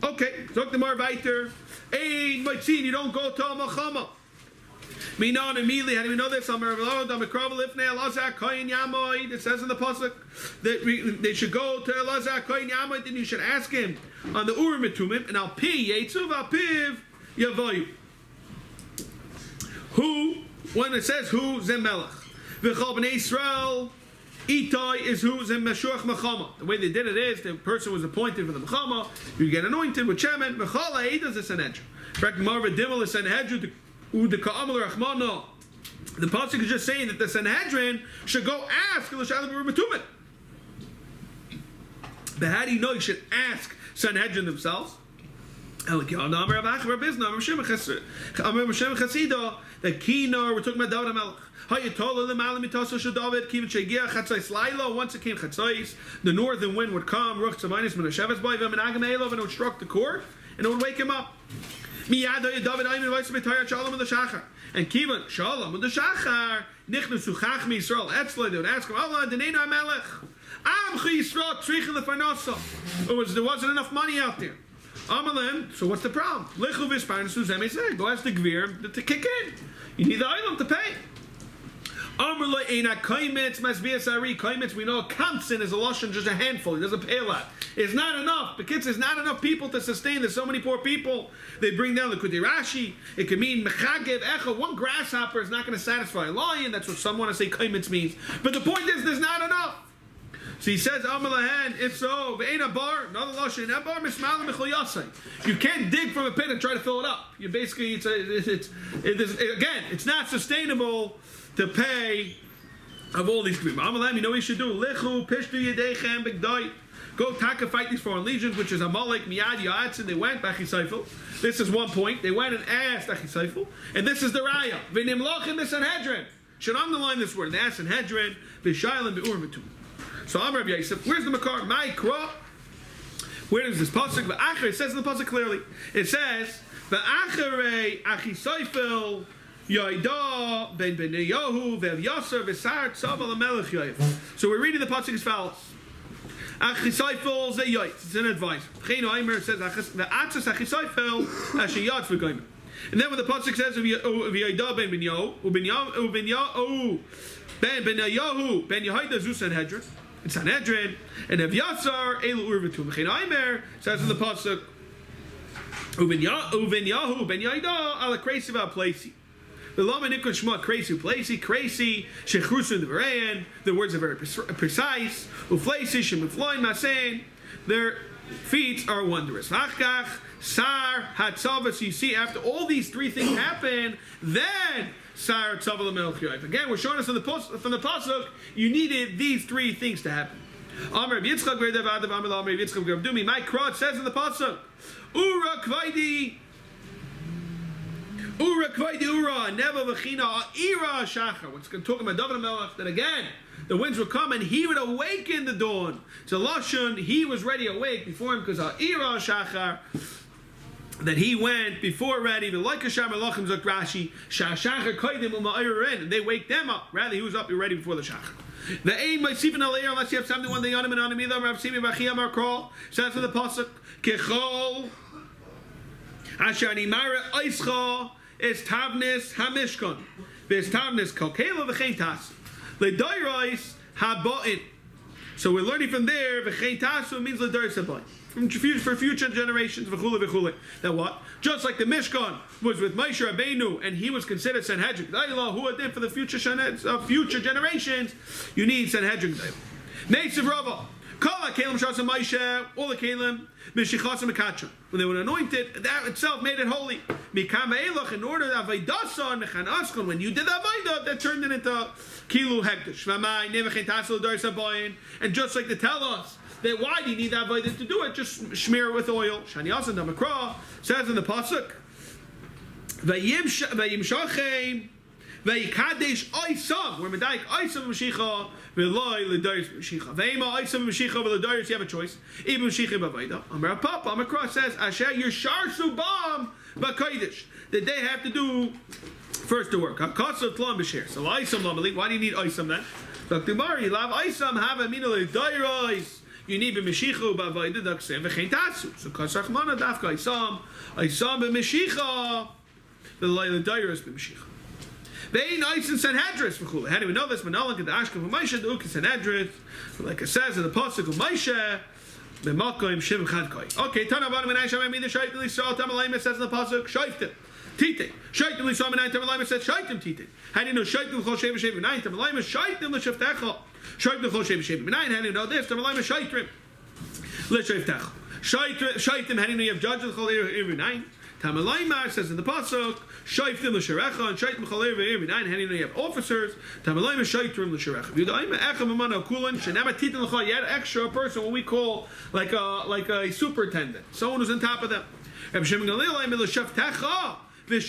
Okay, so the more weiter. Hey, Maitzin, you don't go to a malchama. Minon immediately. How do we know this? It says in the pasuk that they should go to Elazar kohen yamoid. Then you should ask him on the urim etumim and al pi yetzuv al piv. Yavoyu. Who, when it says who, Zem Melech. V'chol b'nei Yisrael, Itai is who, Zem Meshuach Mechama. The way they did it is, the person was appointed for the Mechama, you get anointed with Shemen, V'chol ha'edah is a Sanhedrin. In fact, Marva Dimmel is Sanhedrin, U'de Ka'amal Rachmano. The pasuk is just saying that the Sanhedrin should go ask L'shalom B'Rumatumit. But how do you know you should ask Sanhedrin themselves? The Kinar, we're talking about David HaMelech. Once it came Chatzais, the northern wind would come, and it would struck the cord, and it would wake him up. And Kivan, Shalom, and the Shachar, Nichnusu Chachmi Yisrael, Etzla, they would ask him, Allah, Denena HaMelech, Am Chi Yisrael, Trichel Lefarnasa. There wasn't enough money out there. Amalem, so what's the problem? Go ask the Gvir to kick in. You need the item to pay. Amrla Eina Kaimitz Masbias Ari Kaimitz. We know Kamsin is a lashon, just a handful. He doesn't pay a lot. It's not enough. The kids, there's not enough people to sustain. There's so many poor people. They bring down the Kuti Rashi. It could mean Mechagev Echa. One grasshopper is not going to satisfy a lion. That's what some want to say Kaimitz means. But the point is, there's not enough. So he says, Amalahan, if so, Ve'ena bar, another lashon, that bar mismalim mechol yasai. You can't dig from a pit and try to fill it up. You basically, again, it's not sustainable to pay of all these people. Amalahan, you know what you should do? Lichu, pishtu yedechem, bigdai. Go taka fight these foreign legions, which is Amalek, Miyad, Ya'atzin. They went, Achisaifel. This is one point. They went and asked Achisaifel. And this is the raya. V'nimloch in the Sanhedrin. Should underline this word. They asked Sanhedrin, V'shayel and Be'ur Matum. So Amar Rabbi Yosef, where's the Makar? My Kra. Where does this pasuk? V'acher, it says in the pasuk clearly. It says, V'acharei Achisaifel Yoida ben Yahu Vev Yasser V'sar Tzaval HaMelech Yoyev. So we're reading the pasuk as follows. Achisaifel ze Yoyt. It's an advice. Chaim Omer says, V'atzas Achisaifel Ashiyat V'goyim. And then when the pasuk says, V'yoida ben Yahu Ben Yahu Ben Yehuda Zu Sanhedrin. In Sanhedrin, and Ev Yassar Elu Urvatum. Chaim Omer says in the pasuk, Uben Yahu Ben Yehuda Ala Kreisi V'Plesi. The Lama Nikon Shema Kreisi Plesi Kreisi Shechrusu the Verayan. The words are very precise. Uflesi Shemifloin Masein. Their feet are wondrous. Vachkach Sar Hatzavas. You see, after all these three things happen, then Sar Tzaval HaMelech Yoyev. Again, we're showing us from the pasuk, you needed these three things to happen. Amar Yitzchak V'Edav Adav Amar Amar Yitzchak V'Gavdumi. My Krot says in the pasuk, Ura Kvaidi Ura Neva V'China Ira Shachar. What's talking about David HaMelech, that again the winds would come and he would awaken the dawn. So Lashon, he was ready awake before him because Ira Shachar, that he went before ready, and they wake them up. Rather, he was up ready before the shachar. The aim by Sifin Alair, unless you have something one day on him and on him either, Rav Simi Bachiyam Arkrol, says in the pasuk, Kechol Ashani Mara Aischa is Tavnis Hamishkon. There's Tavnis Kokela V'Cheitas. L'Dairais Haboin. So we're learning from there, V'Cheitasu means L'Dairais Haboin. For future generations, v'chule v'chule. That what? Just like the Mishkan was with Moshe Rabbeinu, and he was considered Sanhedrin. Who did for the future generations? You need Sanhedrin. Neisav Rava, Kala Kalim Shasa Moshe, all the Kalim, Mishichasa Mekatra. When they were anointed, that itself made it holy. Mikam Eilach, in order that Vaidasan Mechan Askon, when you did that Vaida, that turned it into Kilu Hektish. V'mai Nevachet Tasel Dar Sabayin, and just like to tell us. That why do you need that avodah to do it? Just smear it with oil. Shani Yasan Damakra says in the pasuk, Vayimshachem Vayikadesh Oisam. We're Medaik Oisam Mashicha V'loi L'Dairis Mashicha. Vayima Oisam Mashicha V'l'Dairis. You have a choice. Ibn Mashicha B'Vayda. Amar Papa Amakra says Asher Yishar Subam B'Kodesh. That they have to do first the work. Hakasa Tlam B'Sher. So Oisam Lamalik. Why do you need Oisam then? Dr. Mari Lav Oisam have a mina L'Dairis. You need b'mishicha b'avayda daksev v'chein tatsu. So kasach mana dafka isam b'mishicha v'layla dairos b'mishicha. Ve'in oisin Sanhedrin v'chule. How do we know this? Manalan k'da ashka v'Moshe d'uk Sanhedrin. Like it says in the pasuk of Moshe, b'makoim shiv chad koi. Okay, Tana v'anu menay shamay midah shaytim l'Yisrael tamalay. It says in the pasuk shaytim tite. Shaytim l'Yisrael menay tamalay. It says shaytim tite. How do you know shaytim l'chol shev shev menay tamalay? Shaytim l'shavtecha. Shaykh the Choshev Shev. Nine, how do you know this? Tamalay Shaitrim. Let's Shaitach. Shaitim, how do you know you have judges? Chol nine. Tamalay says in the pasuk, Shaitim l'Sharecha and Shaitim Chol nine. How do you know you have officers? Tamalay Shaitrim l'Sharecha. Yudaim Echem Amana Kulin Shenama Titin l'Chol. You had extra person, what we call like a superintendent, someone who's on top of them. Reb Shimon Gamliel Aim l'Shavtecha. You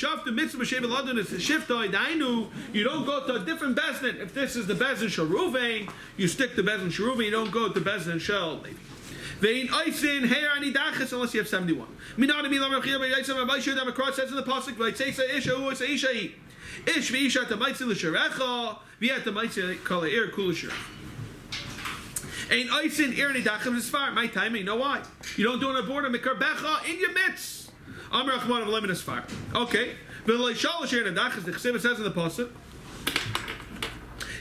don't go to a different Bezdin. If this is the Bezdin Shel Ruvain, you stick to Bezdin Shel Ruvain. You don't go to Bezdin Shel Levi. Vein Eisin Hair Ani Dachas unless you have 71. Minad Milam Rechil Bei Yisam Rabbi Shud Amakrat says in the pasuk Vaytzeisa Isha Hu Isa Isha Ish V'Isha Tamaitzi L'Sharecha V'Yat Tamaitzi Kol Eir Kul L'Sharecha. Ein Eisin Ir Ani Dachas is far. My timing. You know why? You don't do an abortum Mikar Becha in your midst. Amar Achman of Lemin Asfar. Okay. V'loi shalosh here in the Dachas, the Chesiv says in the pasuk,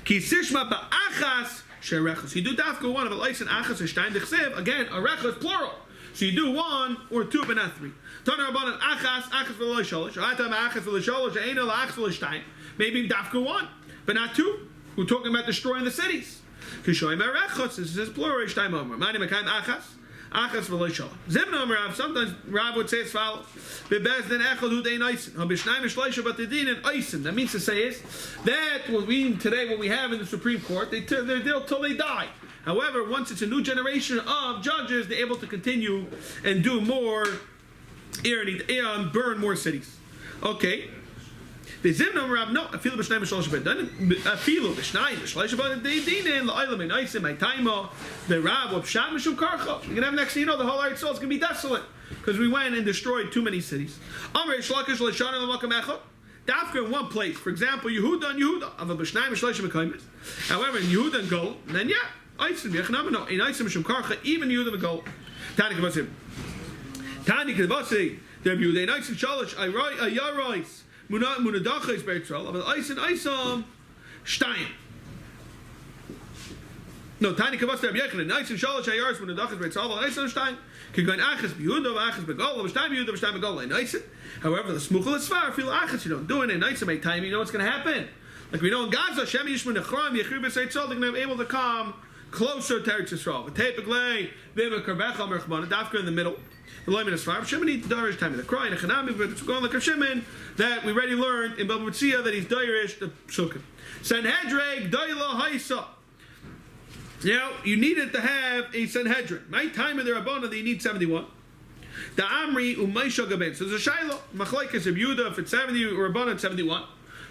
Ki sishma ba'achas sherechos. You do dafka one of a leisen achas or stein dechsev. Again, a rechos plural. So you do one or two, but not three. Taner abanan achas v'lo sholosh. Atam achas v'lo sholosh. Eino la'achas v'lo stein. Maybe dafka one, but not two. We're talking about destroying the cities. Kishoy merechos. This is plural. Stein omer. Mani mekayim achas. Achas v'lo sholosh. Zimna Rav. Sometimes Rav would say as follows: Bebezdin echad hu dein eisen. Habishnaim shleisha batidin and eisen. That means to say is that what we today, what we have in the Supreme Court, they're there till they die. However, once it's a new generation of judges, they're able to continue and do more, burn more cities. Okay. The Zimna Rav, no, I feel b'shnayim b'shlosh b'din. I feel b'shnayim b'shlosh b'din. L'olam in Eisim, my taimo. The Rav of Pshat Mishum Karcha. You're gonna have next thing you know, the whole Eretz Yisrael is gonna be desolate because we went and destroyed too many cities. Amrei Shlakish l'shana l'makam echad. Dafka in one place. For example, Yehuda and Yehuda. Of a b'shnayim b'shlosh b'kaimis. However, in Yehuda and Gol, then yeah, Eisim yechnam no. In Eisim Mishum Karcha, even Yehuda and Gol. Tani kavasim. Tani kavasim. There Yehuda in Eisim Shalosh. Ayarais. Munadacha is Beitzral, but Eisen Eisam Stein. No, Tiny Kavas Reb Yechon, Eisen Shalosh Ayars Munadacha is Beitzral, but Eisen Stein. Can go in Achas Yehuda, Achas Begol, Stein Yehuda, Stein Begol, and Eisen. However, the Smuchel is far. Feel Achas, you don't do it in Eisen. Make time, you know what's going to happen. Like we know in Gaza, Shem Yishmun Echram Yechir B'Seitzal, they're going to be able to come closer to Eretz Yisrael. But Tepeglei, Vima Karbecha Merchman, Dafka in the middle. The Loimin is far. Shimon Darish time of the cry and Echanami, but it's going like a Shimon that we already learned in Baba Mitzia that he's Darish the Psukim. Sanhedrin Daila Haisa. Now you needed to have a Sanhedrin. My time of the Rabbana that you need 71. The Amri Umaisha Gaben. So there's a Shiloh Machlekes of Yehuda if it's 70 or Rabbana it's 71.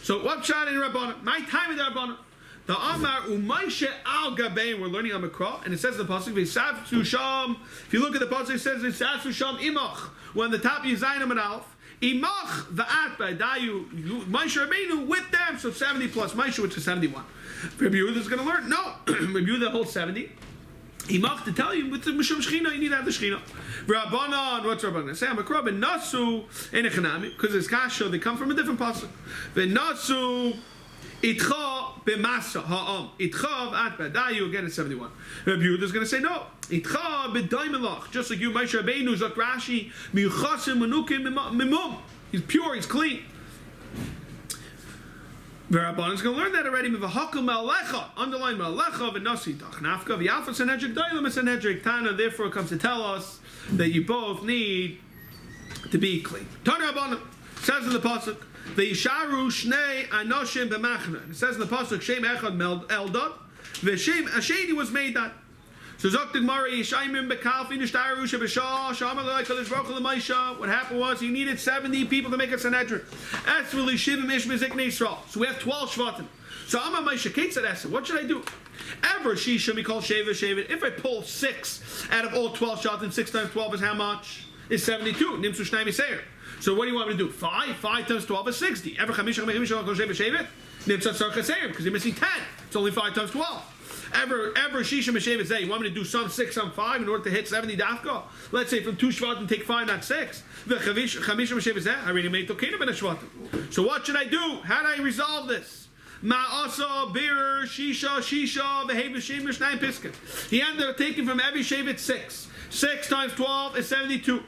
So what shot in Rabbana? My time of the Rabbana. The Amar Umaisha Al Gabein, we're learning on Makra, and it says in the pasuk V'Savtu Sham. If you look at the pasuk, it says V'Savtu Sham Imach. When the top you Zainam and Alf, Imach V'At Ba'Dayu Maisha Rabbeinu with them, so 70 plus Maisha, which is 71. Rabbi Yehuda is going to learn. No, Rabbi Yehuda holds 70. Imach to tell you with the Mishum Shechina, you need to have the Shechina. Rabbanan, what's Rabbanan? Say Makra Nasu in Echanami, because it's Kasha, they come from a different pasuk. Nasu. Itcha b'masa ha'am. Itcha v'at b'adayu, again it's 71. Rabbi Yehuda is going to say no. Itcha b'daimelach. Just like you, Moshe Rabbeinu, Zak Rashi, miuchasim manukim mimum. He's pure, he's clean. The Rabban is going to learn that already. Mivahakam ma'alecha. Underline ma'alecha v'nasi tachnafka v'yalfa sanhedrik dailam sanhedrik tana. Therefore it comes to tell us that you both need to be clean. Tana Rabban says in the pasuk, the Yisharu Shnei Anoshim B'Machna. It says in the pasuk, Shem Echad Eldad, V'Shem Asheni was made that. So Zoktig Mari Yishayim B'Kalfi Nishtaru Shebeshah Shamalai Kadosh Baruch Hu L'Maisha. What happened was he needed 70 people to make a Sanhedrin. As for Lishivim Ish Miziknei Yisrael. So we have 12 Shvatim. So Amma Maisha Kate said, what should I do? Ever she should be called Sheva. If I pull 6 out of all 12 Shvatim, 6 times 12 is how much? Is 72. Nimsu Shnei Miseir. So what do you want me to do? 5 times 12 is 60. Ever Chamisha Sheva? Nimsa Tzar Chaseir, because you're missing 10. It's only 5 times 12. Ever Shisha Meshevet say, you want me to do some 6, some 5 in order to hit 70 dafka? Let's say from 2 Shvatim take 5, not 6. The Chamisha Meshevet say, I already made Tokina Ben Shvatim. So what should I do? How do I resolve this? Ma'asa, Bir, Shisha, Vehev Shem Mishnayim Piskin. He ended up taking from every Shevet 6. 6 times 12 is 72.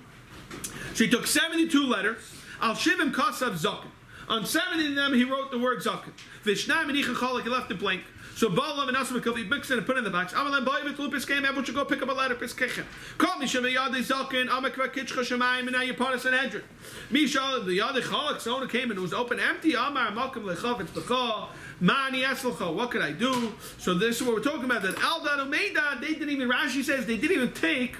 So he took 72 letters. Al Shivim Kasav Zakin. On 70 of them, he wrote the word Zakin. Vishnayim and Ichachalik, he left it blank. So Balaam and Asamakov, he mixed it and put it in the box. Amalan Baivit Lupiskam, everyone should go pick up a letter, Piskechem. Call me Shemayadi Zakin, Amakva Kitchcha Shemaim, and now you're part of Sanhedrin. Misha, the Yadi Chalak, someone came and it was open empty. Amar Malkim Lechav, it's Lecha. Mani Eslcha, what could I do? So this is what we're talking about. That Eldad Umeida, they didn't even, Rashi says, they didn't even take,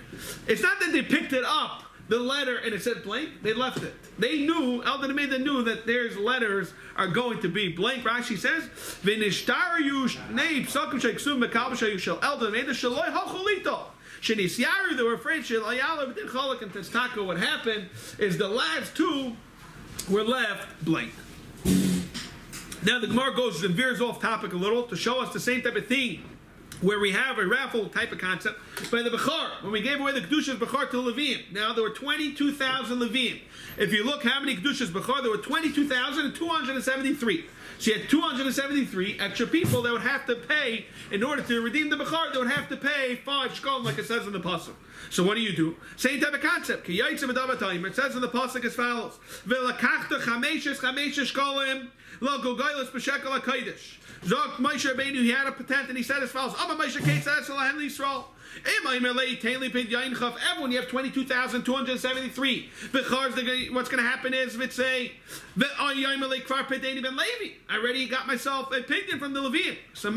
it's not that they picked it up, the letter, and it said blank, they left it. They knew, Eldad Umeida knew that there's letters are going to be blank. Rashi says, V'nishtaru shnei psakim she'ksum mekabashayu shel Eldad Umeida shaloi hacholito. Shenisyaru, they were afraid shel ayala v'din chalak and testaka. What happened is the last 2 were left blank. Now the Gemara goes and veers off topic a little to show us the same type of thing where we have a raffle type of concept by the Bechar, when we gave away the Kedushas Bechar to Levim. Now there were 22,000 Levim. If you look how many Kedushas Bechar, there were 22,273. So you had 273 extra people that would have to pay, in order to redeem the Bechar, they would have to pay 5 shkolim, like it says in the Pasuk. So what do? Same type of concept. It says in the Pasuk as follows. V'lakachta chameshes shkolim, lo gogaylas b'shekel ha'kodesh. Zok Moshe Rabbeinu, he had a patent, and he said as follows: Amma Moshe Ketzas Lahem Yisrael. Everyone, you have 22,273. What's going to happen is, if it's say, I already got myself a pinion from the Levium. So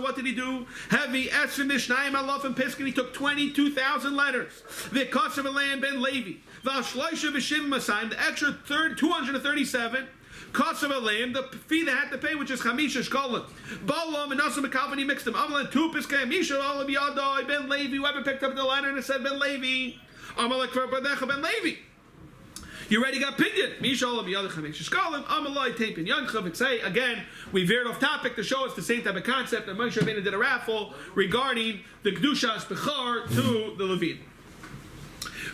what did he do? Heavy Esrim Mishnayim Alof and Piskin. He took 22,000 letters. The Kosav Elaim Ben Levi. The extra 237. Kosav Elaim, the fee they had to pay, which is Chamisha Shkolim. Balam and Nassim McCalvin, he mixed them. Amalan Tu Piskei Misha Olam Yadai Ben Levi. Whoever picked up the letter and it said Ben Levi. Amalek Verbadecha Ben Levi. You already got pidyon. Misha Olam Yadai Chamisha Shkolim. Amalai Tapin Yanchav. Say again, we veered off topic to show us the same type of concept that Moshe Rabbeinu did a raffle regarding the Kedushas Bechar to the Levim.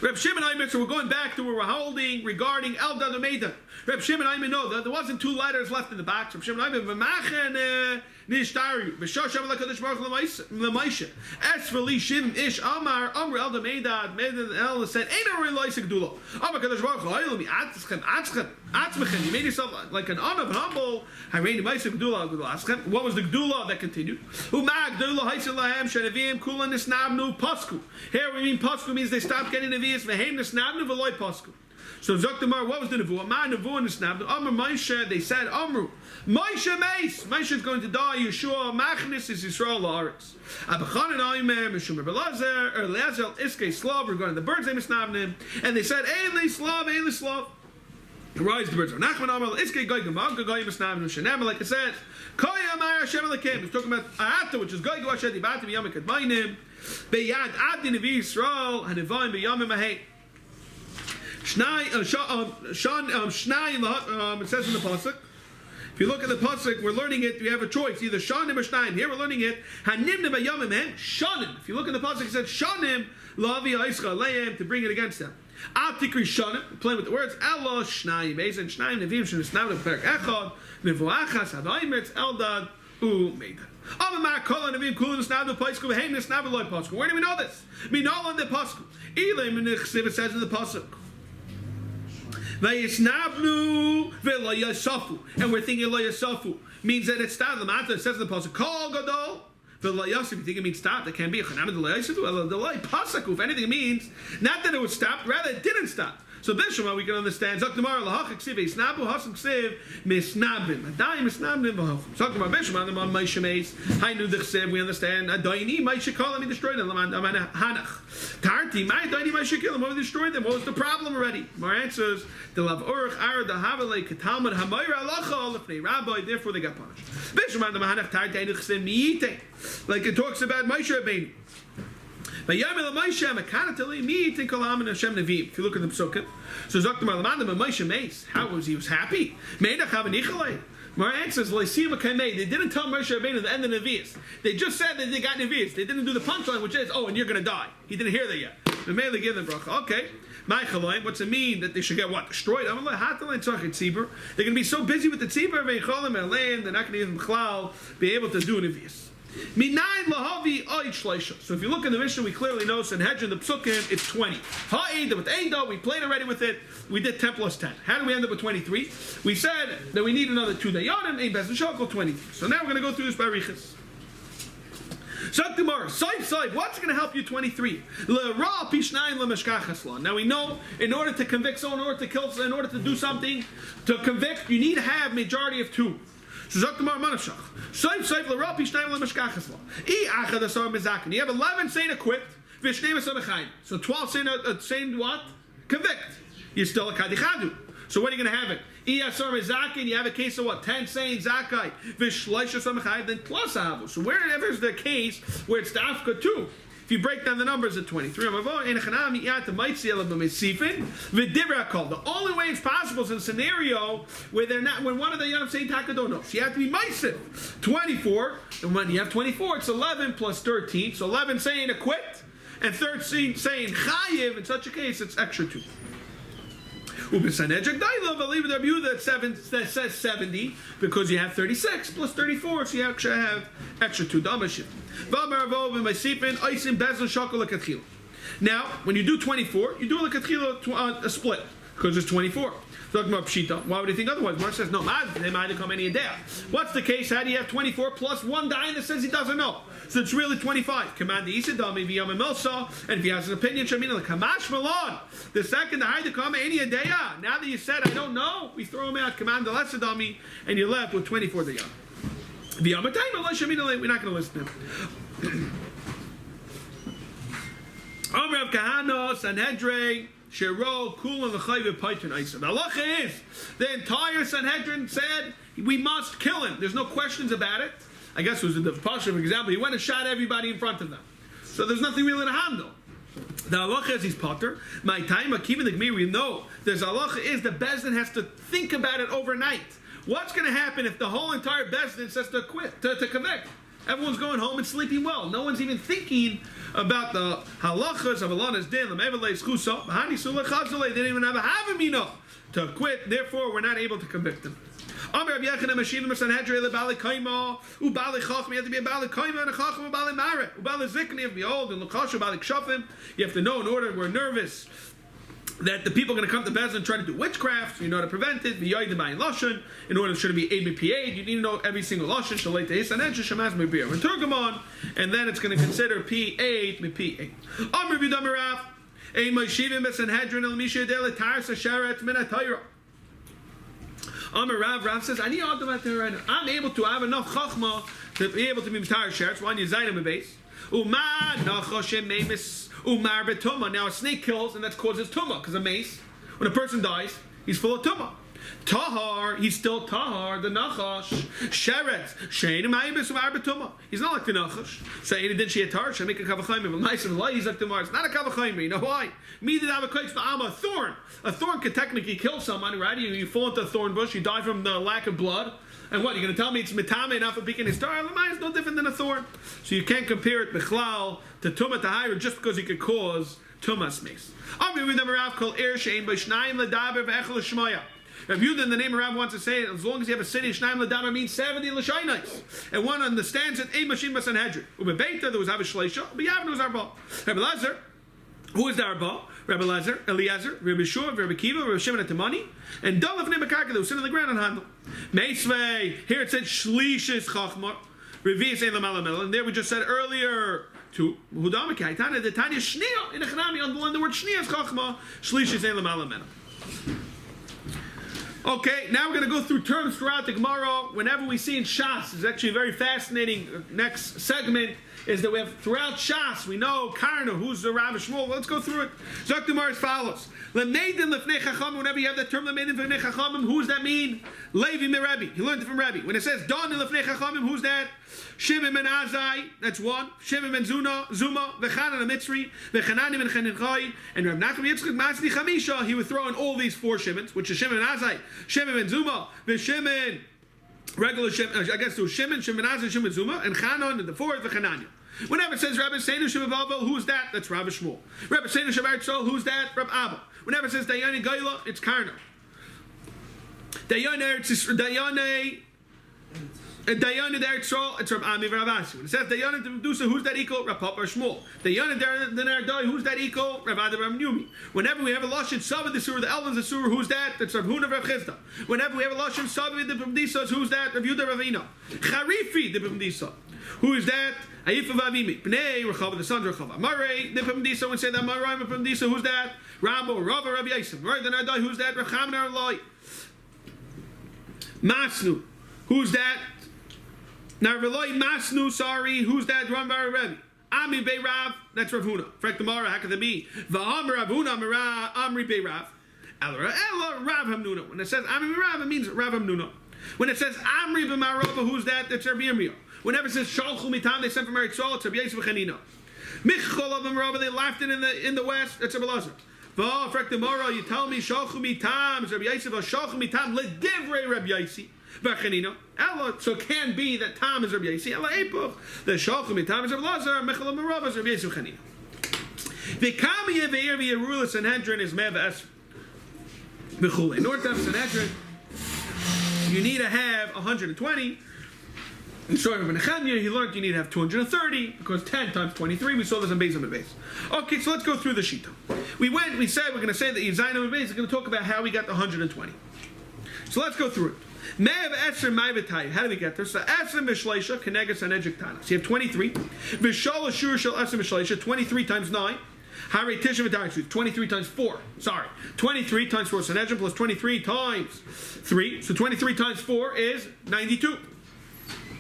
Reb Shimon Aimer, so we're going back to where we're holding regarding Eldad Umeida. Reb Shimon Aimer, no, there wasn't 2 letters left in the box. Reb Shimon Aimer, v'machen nishtari, v'shosham l'kadosh baruch l'maisha. Es v'li shivim ish amar, amr Eldad Umeida, Eldad said, Eina reloisik dulo. Amar kadosh baruch l'oilami, atzmechem, you made yourself like an honor and humble. Hareini maisik dulo, atzmechem. What was the gdula that continued? Umag dulo haisel lahem, shenavim, kulan nisnabnu, pasku. Here we mean pasku means they stopped getting the v'heim nisnabnu v'loi pasku. So Zoktamar, what was the nevuah? Ma nevuah nisnabnu. Amr Moshe, they said, Amru, Moshe Meis. Moshe is going to die. Yeshua Machnis is Yisrael La'aretz. Abachanan Aimer, Mishum Belazer, Leazel Iskei Slav, regarding the birds they misnabnim, and they said, Eili Slav, Eili Slav. Rise the birds. Nachman Amar Iskei Goy Gemag Goy misnabnim Shenem, like it says, Koya Amar Hashem Alekim. He's talking about Ahata, which is Goy Goy Bati B'Yam Kadmainim, Beyad Abdi Nevi Yisrael, Hanivayim B'Yam Mahei. It says in the pasuk. If you look at the pasuk, we're learning it. We have a choice, either shanim or shnayim. Here we're learning it. Hanimna b'yamim shanim. If you look at the pasuk, it says shanim lavi ha'ischa leim, to bring it against them. Al tikri shanim, playing with the words. Elo shnayim beis and shnayim nevim shenisnavim perek echad nevuachas hadaimetz eldad umeida. Where do we know this? We know on the pasuk. It says in the pasuk. And we're thinking lo yasafu means that it's stopped. The matter says in the pasuk kol gadol. If you think it means stop, that can be a chanam delay. If anything, it means not that it was stopped, rather it didn't stop. So this one we can understand. Zaktamar lahach ksiv isnabu hasam ksiv misnabim. Adai misnabim v'hachim. Zaktamar bishman the Moshe Meis. Hainu d'chsev. We understand. Adayini Moshe kol and he destroyed them. Amana hanach. Tarti my adayini Moshe kill them. What destroyed them? What was the problem already? More answers. The lav urach ar the havale ketalmud hamayra alacha lefnei rabbi. Therefore they got punished. Bishman the hanach tarti einu chsev miyite. Like it talks about Moshe Rabbeinu. If you look at the psukim, so Moshe Meis, how was he was happy? More answers, they didn't tell Moshe Rabbeinu at the end of the Nevi'is. They just said that they got Nevi'is. They didn't do the punchline, which is, oh, and you're going to die. He didn't hear that yet. They made give them bracha. Okay. What's it mean that they should get what? Destroyed? They're going to be so busy with the tzibur, they're not going to even be able to do Nevi'is. So if you look in the Mishnah, we clearly know Sanhedrin, the Psukim, it's 20. We played already with it. We did 10 plus 10. How do we end up with 23? We said that we need another 2 dayanim, a bezin shokol, 23. So now we're going to go through this by Riches. So tomorrow, what's going to help you 23? Now we know in order to convict someone, in order to kill someone, in order to do something, to convict, you need to have majority of 2. So you have 11 saying acquit, so 12 saying what? Convict. You're still a kadichadu. So what are you going to have it? You have a case of what? 10 saying zakai, then plus avu. So wherever is the case where it's the afka 2. If you break down the numbers at 23, the only way it's possible is in a scenario where they're not, when one of the Yonim saying Taka don't know. So you have to be Maisiv. 24, and when you have 24, it's 11 plus 13. So 11 saying acquit, and 13 saying Chayiv. In such a case, it's extra 2. Sanhedrin believe the Yehuda that says 70 because you have 36 plus 34, so you actually have extra 2 damashim. Now, when you do 24, you do like a split because it's 24. Talking about Pshita. Why would you think otherwise? Mark says, no, they might have come any day. What's the case? How do you have 24 plus one guy that says he doesn't know? So it's really 25. Command the Isidami via Melsa, and if he has an opinion, Shamina, the Kamash Malon. The second, the Haida come any day. Now that you said, I don't know, we throw him out, command the lesser dummy, and you're left with 24 day. Via Matayim, Allah Shamina, we're not going to listen to him. Amr of Kahana, Sanhedrin, Shiro, Kul, and the Chayv Python Isa. The halacha is the entire Sanhedrin said we must kill him. There's no questions about it. I guess it was the Pasha, for example. He went and shot everybody in front of them. So there's nothing really to handle. The halacha is he's potter. My time, Akiva the Gemir, we know there's halacha is the Bezdin has to think about it overnight. What's going to happen if the whole entire Bezdin says to quit, to convict? Everyone's going home and sleeping well. No one's even thinking about the halachas of Alana's din. They didn't even have a havamina to quit. Therefore, we're not able to convict them. You have to be a Bali Kaima and a Chacham and Bali Mare. Bali Zikni of Behold and Lukasha Bali Kshafim. You have to know in order we're nervous that the people are going to come to Bezdin and try to do witchcraft, so you know how to prevent it. In order should it be Aid P8, you need to know every single Lashon, Shalait to Hisan and Shemaz Mebir. And Turgamon, and then it's going to consider P8, P8. Amr Vidamarav, A Moshivim Sanhedrin, El Misha Dele Tars Sharet Minatayra. Amr Rav says, I need all the matter right now. I'm able to have enough Chachma to be able to be Mitar Sherets. One, you Zainam Bais. Uma Nachoshem Memis. Umar betuma. Now a snake kills, and that causes tuma because of mace. When a person dies, he's full of tuma. Tahar, he's still tahar. The nachash sheret shein ma'ibis umar betuma. He's not like the nachash. Say didn't she a tar? She make a kavachayim. But nice and light. He's like the mars. Not a kavachayim. You know why? Me did have a kaiks a thorn. A thorn could technically kill someone, right? You fall into a thorn bush. You die from the lack of blood. And what, you're going to tell me it's mitame enough for being his star? It's no different than a thorn. So you can't compare it bichlal to tumah tahira just because it could cause tumas mace. Rav Yehuda in the name of Rav wants to say, as long as you have a city, Shnaim Ladama means 70 L'shainais. And one understands it, Ein Mashim Basanhedrin. Ubebeita, there was Avish Shleisha, B'yavin was Arba. Rabbi Lazar, who is the Arba? Rabbi Lazar, Eliezer, Rabbi Shua, Rabbi Kiva, Rabbi Shimon at Timani, and Dalaf Nebakarka, they were sitting on the ground and handle. Meisvei, here it said Shlishis Chachma, Revius Ein Lamalamel, and there we just said earlier, to Hudamakai, Tanya, the Tanya Shnia, in the Chanami, underline the word Shnia is Chachma, Shlishis Ein Lamalamel. Okay, now we're going to go through terms throughout the Gemara. Whenever we see in Shas, it's actually a very fascinating next segment, is that we have throughout Shas, we know Karna, who's the Rav Shmuel. Let's go through it. Zok Gemara as follows. Lemeidin lefnei chachamim, whenever you have that term, Lemeidin lefnei chachamim, who's that mean? Levi mi Rebbe. He learned it from Rebbe. When it says Don lefnei chachamim, who's that? Shimon ben Azai, that's one. Shimon ben Zuma, V'chanan Mitzri, V'chanani ben Chaninchai, and Rav Nachman Yitzchak Masni Chamisha, he would throw in all these four Shimons, which is Shimon ben Azai, Shimon ben Zuma, V'Shimon, regular Shimon, I guess it was Shimon ben Azai, Shimon ben Zuma, and Chanan, and the fourth, V'chananya. Whenever it says Rabbi Seinu Shemavavah, who's that? That's Rabbi Shmuel. Rabbi Seinu Shevartzol, who's that? Rabbi Abba. Whenever it says Dayani Gaila, it's Karna. Dayani Deretzol, it's Rabbi Ami Ravasi. When it says Dayani Demedusa, who's that equal? Rabbi Papa Shmuel. Dayani Deretzol, who's that equal? Rabbi Adam Yumi. Whenever we have a Lashon Sav the Surah, the Elvins the Surah, who's that? That's Rabbi Huna Rav Chizda. Whenever we have a Lashon Sav the Pamdisas, who's that? Rabbi Yehuda Ravina. Charifi the Pamdisa. Who is that? Aifa Vavimi. Bnei Rechava, the sons of Rechava. Marei, the Pamdisa, when say that Marei, the Pamdisa, who's that? Rambo, Rava, Rabbi Yisem. Marei, the Nardai, who's that? Recham Narlai. Masnu, who's that? Narveloi Masnu, sorry, who's that? Rambar Rebbe. Ami Beirav, that's Rav Huna. Frek the Mara, Hakadami. Va'am Rav Huna, Amri Beirav. Ella Rav Hamnuna. When it says Ami Beirav, it means Rav Hamnuna. When it says Amri B'marava, who's that? That's Rabbi Yirmiyah. Whenever it says Shalchu Mitam, they sent from Eretz Yisrael, it's Rabbi Yisrael V'chanina. They laughed it in the west. That's Rabbi Elazar. You tell me Shalchu mitam Rabbi Yosef Shalchu mitam ledivrei Rabbi Yosef. So it can be that Tam is Rabbi Yosef. The Shalchu mitam is Rabbi Elazar. Michal Marav is Rabbi Yosef Chanina. The Kamiya ve'ir ve'irula Sanhedrin is Mev Es. B'chule. In order to have Sanhedrin, you need to have 120. In Shor of Nechemia, he learned you need to have 230 because 10 times 23. We saw this in Bais and Bais. Okay, so let's go through the Shita. We said we're going to say that Yizayin and Bais are going to talk about how we got the 120. So let's go through it. Me'av Esrim Ma'avitai. How do we get there? So Esrim B'Shleisha Kenegas and Ejektanas. You have 23. V'Shal Ashur Shal Esrim B'Shleisha. 23 times 9. Harei Tisha V'Darek. 23 times 4. Sorry. 23 times 4. Sanhedrin plus 23 times 3. So 23 times 4 is 92.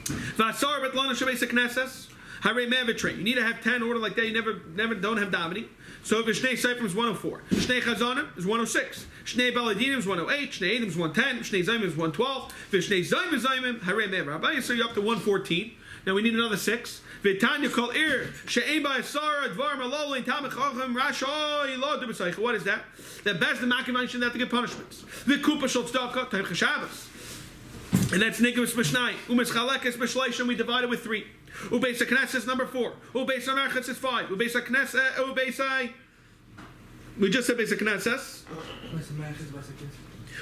V'asar Betlana Shabesa Knesses. Harei Me'avitrei. You need to have 10 order like that. You never don't have davening. So Vishnei Seifrim is 104. Shnei Chazanim is 106. Shnei Baladinim is 108. Shnei Edim is 110. Shnei Zaymim is 112. Vishnei Zaymim Harei Me'av Rabbi. So you're up to 114. Now we need another 6. V'tanya Kol Ir She'en Ba'asara Dvar Malolin Tamech Chacham Rashoy Lo Dubasaycha. What is that? The best the Makim mentioned that to get punishments. V'kupa Shol Tzedakah Taim Chashavas. And that's Nikim B'Shnai. Umes Chalekes B'Shleishim we divided with 3. Ubeis HaKnesses is number 4. Ubeis HaMerchetz is 5. Ubeis HaKnesses, we just said Ubeis HaKnesses.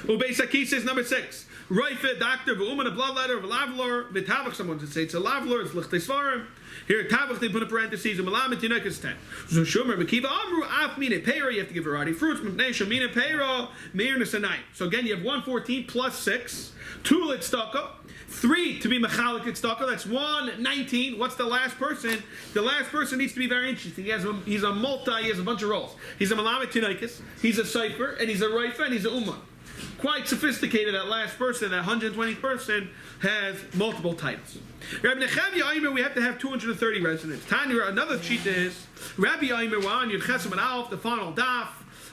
Ubeis HaKis is number 6. Reife, doctor, V'uman, a bloodletter, V'lavlor, V'tavach, someone to say it's a lavlor, it's Lichtei Svarim. Here, Tavach, they put in parentheses, and Malamet, Yinek is 10. So Shumer, Mekiva, Amru, Af, Mine, Peira, you have to give variety. Fruits, Mepnesha, Mine, Peira, Meir, Nesanai. So again, you have 114 plus 6. 2 lit staka. 3 to be mechalik tzedakah. That's 119. What's the last person? The last person needs to be very interesting. He has a bunch of roles. He's a malamet tinaikis, he's a cipher, and he's a raifa, and he's a ummah. Quite sophisticated, that last person, that 120th person, has multiple titles. Rabbi Nechemia Aimer, we have to have 230 residents. Tanya, another cheat is, Rabbi Aimer, on Yud Chesam and Alf, the final daf,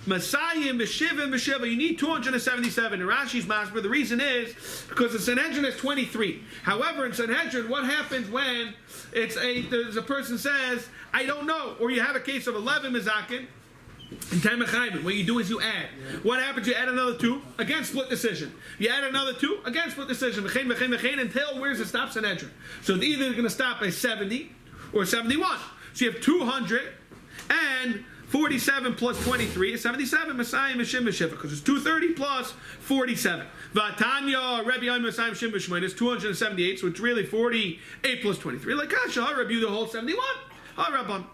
Masayim, B'Shivim, B'Shiva, you need 277. In Rashi's Masber, the reason is because the Sanhedrin is 23. However, in Sanhedrin, what happens when there's a person says, I don't know, or you have a case of 11 Mizakin, and 10 Chaim, what you do is you add. Yeah. What happens? You add another 2, again split decision. You add another 2, again split decision. Until where's it stop Sanhedrin? So it's either going to stop by 70 or 71. So you have 247 plus 23 is 77. Messiah Mishim Mishiva, because it's 230 plus 47. Vatanya Rabbi Yom Messiah Mishim Mishmain is 278, so it's really 48 plus 23. Like Kasha, I'll review the whole 71. All Rabban.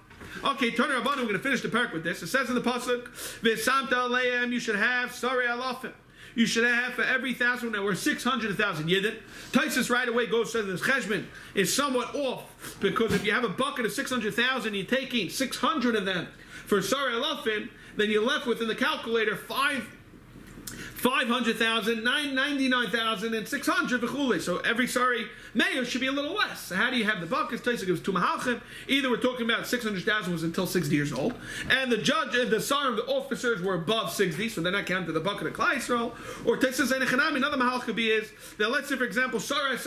Okay, turn Rabban, we're going to finish the parak with this. It says in the pasuk, V'samta aleim, you should have Sarei alafim. You should have for every 1,000. Now we're 600 1,000 yidden. Taisus right away goes says this cheshbon is somewhat off, because if you have a bucket of 600,000, you're taking 600 of them for Sarei alafim, then you're left with in the calculator 500,000, 999,000, and 600 v'chulei. So every mayor should be a little less. So how do you have the buckets? Taisa gives 2 mahalchim. Either we're talking about 600,000 was until 60 years old, and the judge and the the officers were above 60, so they're not counted the bucket of Klai Yisrael. Or Taisa Zaynechanami, another mahalchim is that, let's say for example, Saris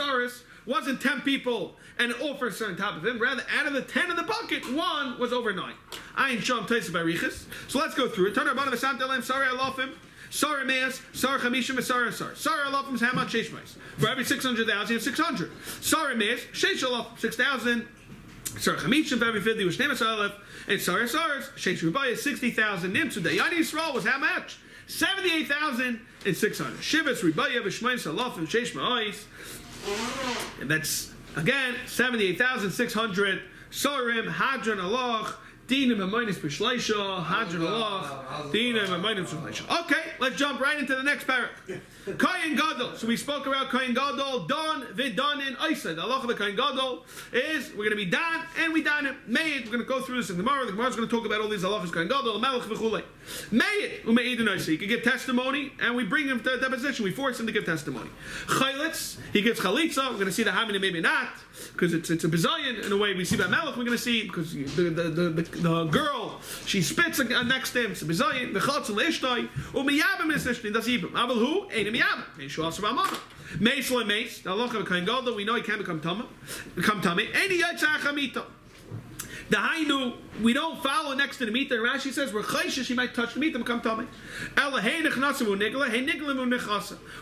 wasn't 10 people and an officer on top of him. Rather, out of the 10 in the bucket, 1 was over 9. Ayin Sham Taisa Barichas. So let's go through it. Turn our bottom of Sam Telem, Sarei alafim. Sar Meas, Sar Chamishim, Sar Sar. Sar Alafim is how much? Sheshmais. For every 600,000, you have 600. Sar Meas, Shesh Alaf, 6,000. Sar Chamishim, for every 50, was Shnemas Alaf. And Sar Sars, Shesh Rubai is 60,000. Nimsu, the Yadi Yisrael was how much? 78,600. Shivas Ribaya, Vishmain Salafim, Shesh Ma'ais. And that's, again, 78,600. Sarim, Hadran Alach. Dinam and minus Bishleisha, Hadran Allah, Dinam and minus Bishleisha. Okay, let's jump right into the next parak. Kohen Gadol. So we spoke about Kohen Gadol, Don, Vidan, and Isa. The halacha of the Kohen Gadol is we're going to be Dan, and we Dan him. Made. We're going to go through this in the Gemara. The Gemara is going to talk about all these halachas Kohen Gadol, Melech v'chulei. Made. Umeid and Isa. He can give testimony, and we bring him to the deposition. We force him to give testimony. Chaylitz. He gives chalitza. We're going to see the Hamini, maybe not, because it's a bizayin in a way. We see by Melech. We're going to see because the girl, she spits next to him. It's a bizayin. The chatz leishtoi. Umiyabim is ishtin. That's even. Aval who? Ain't miyabim. Meishu also b'amam. Meis le meis. The halacha of Kohen Gadol. We know he can become tummy. Any yatzach hamita. The Hainu, we don't follow next to the meat. And Rashi says, we're chayshish, she might touch the meat and become tummy.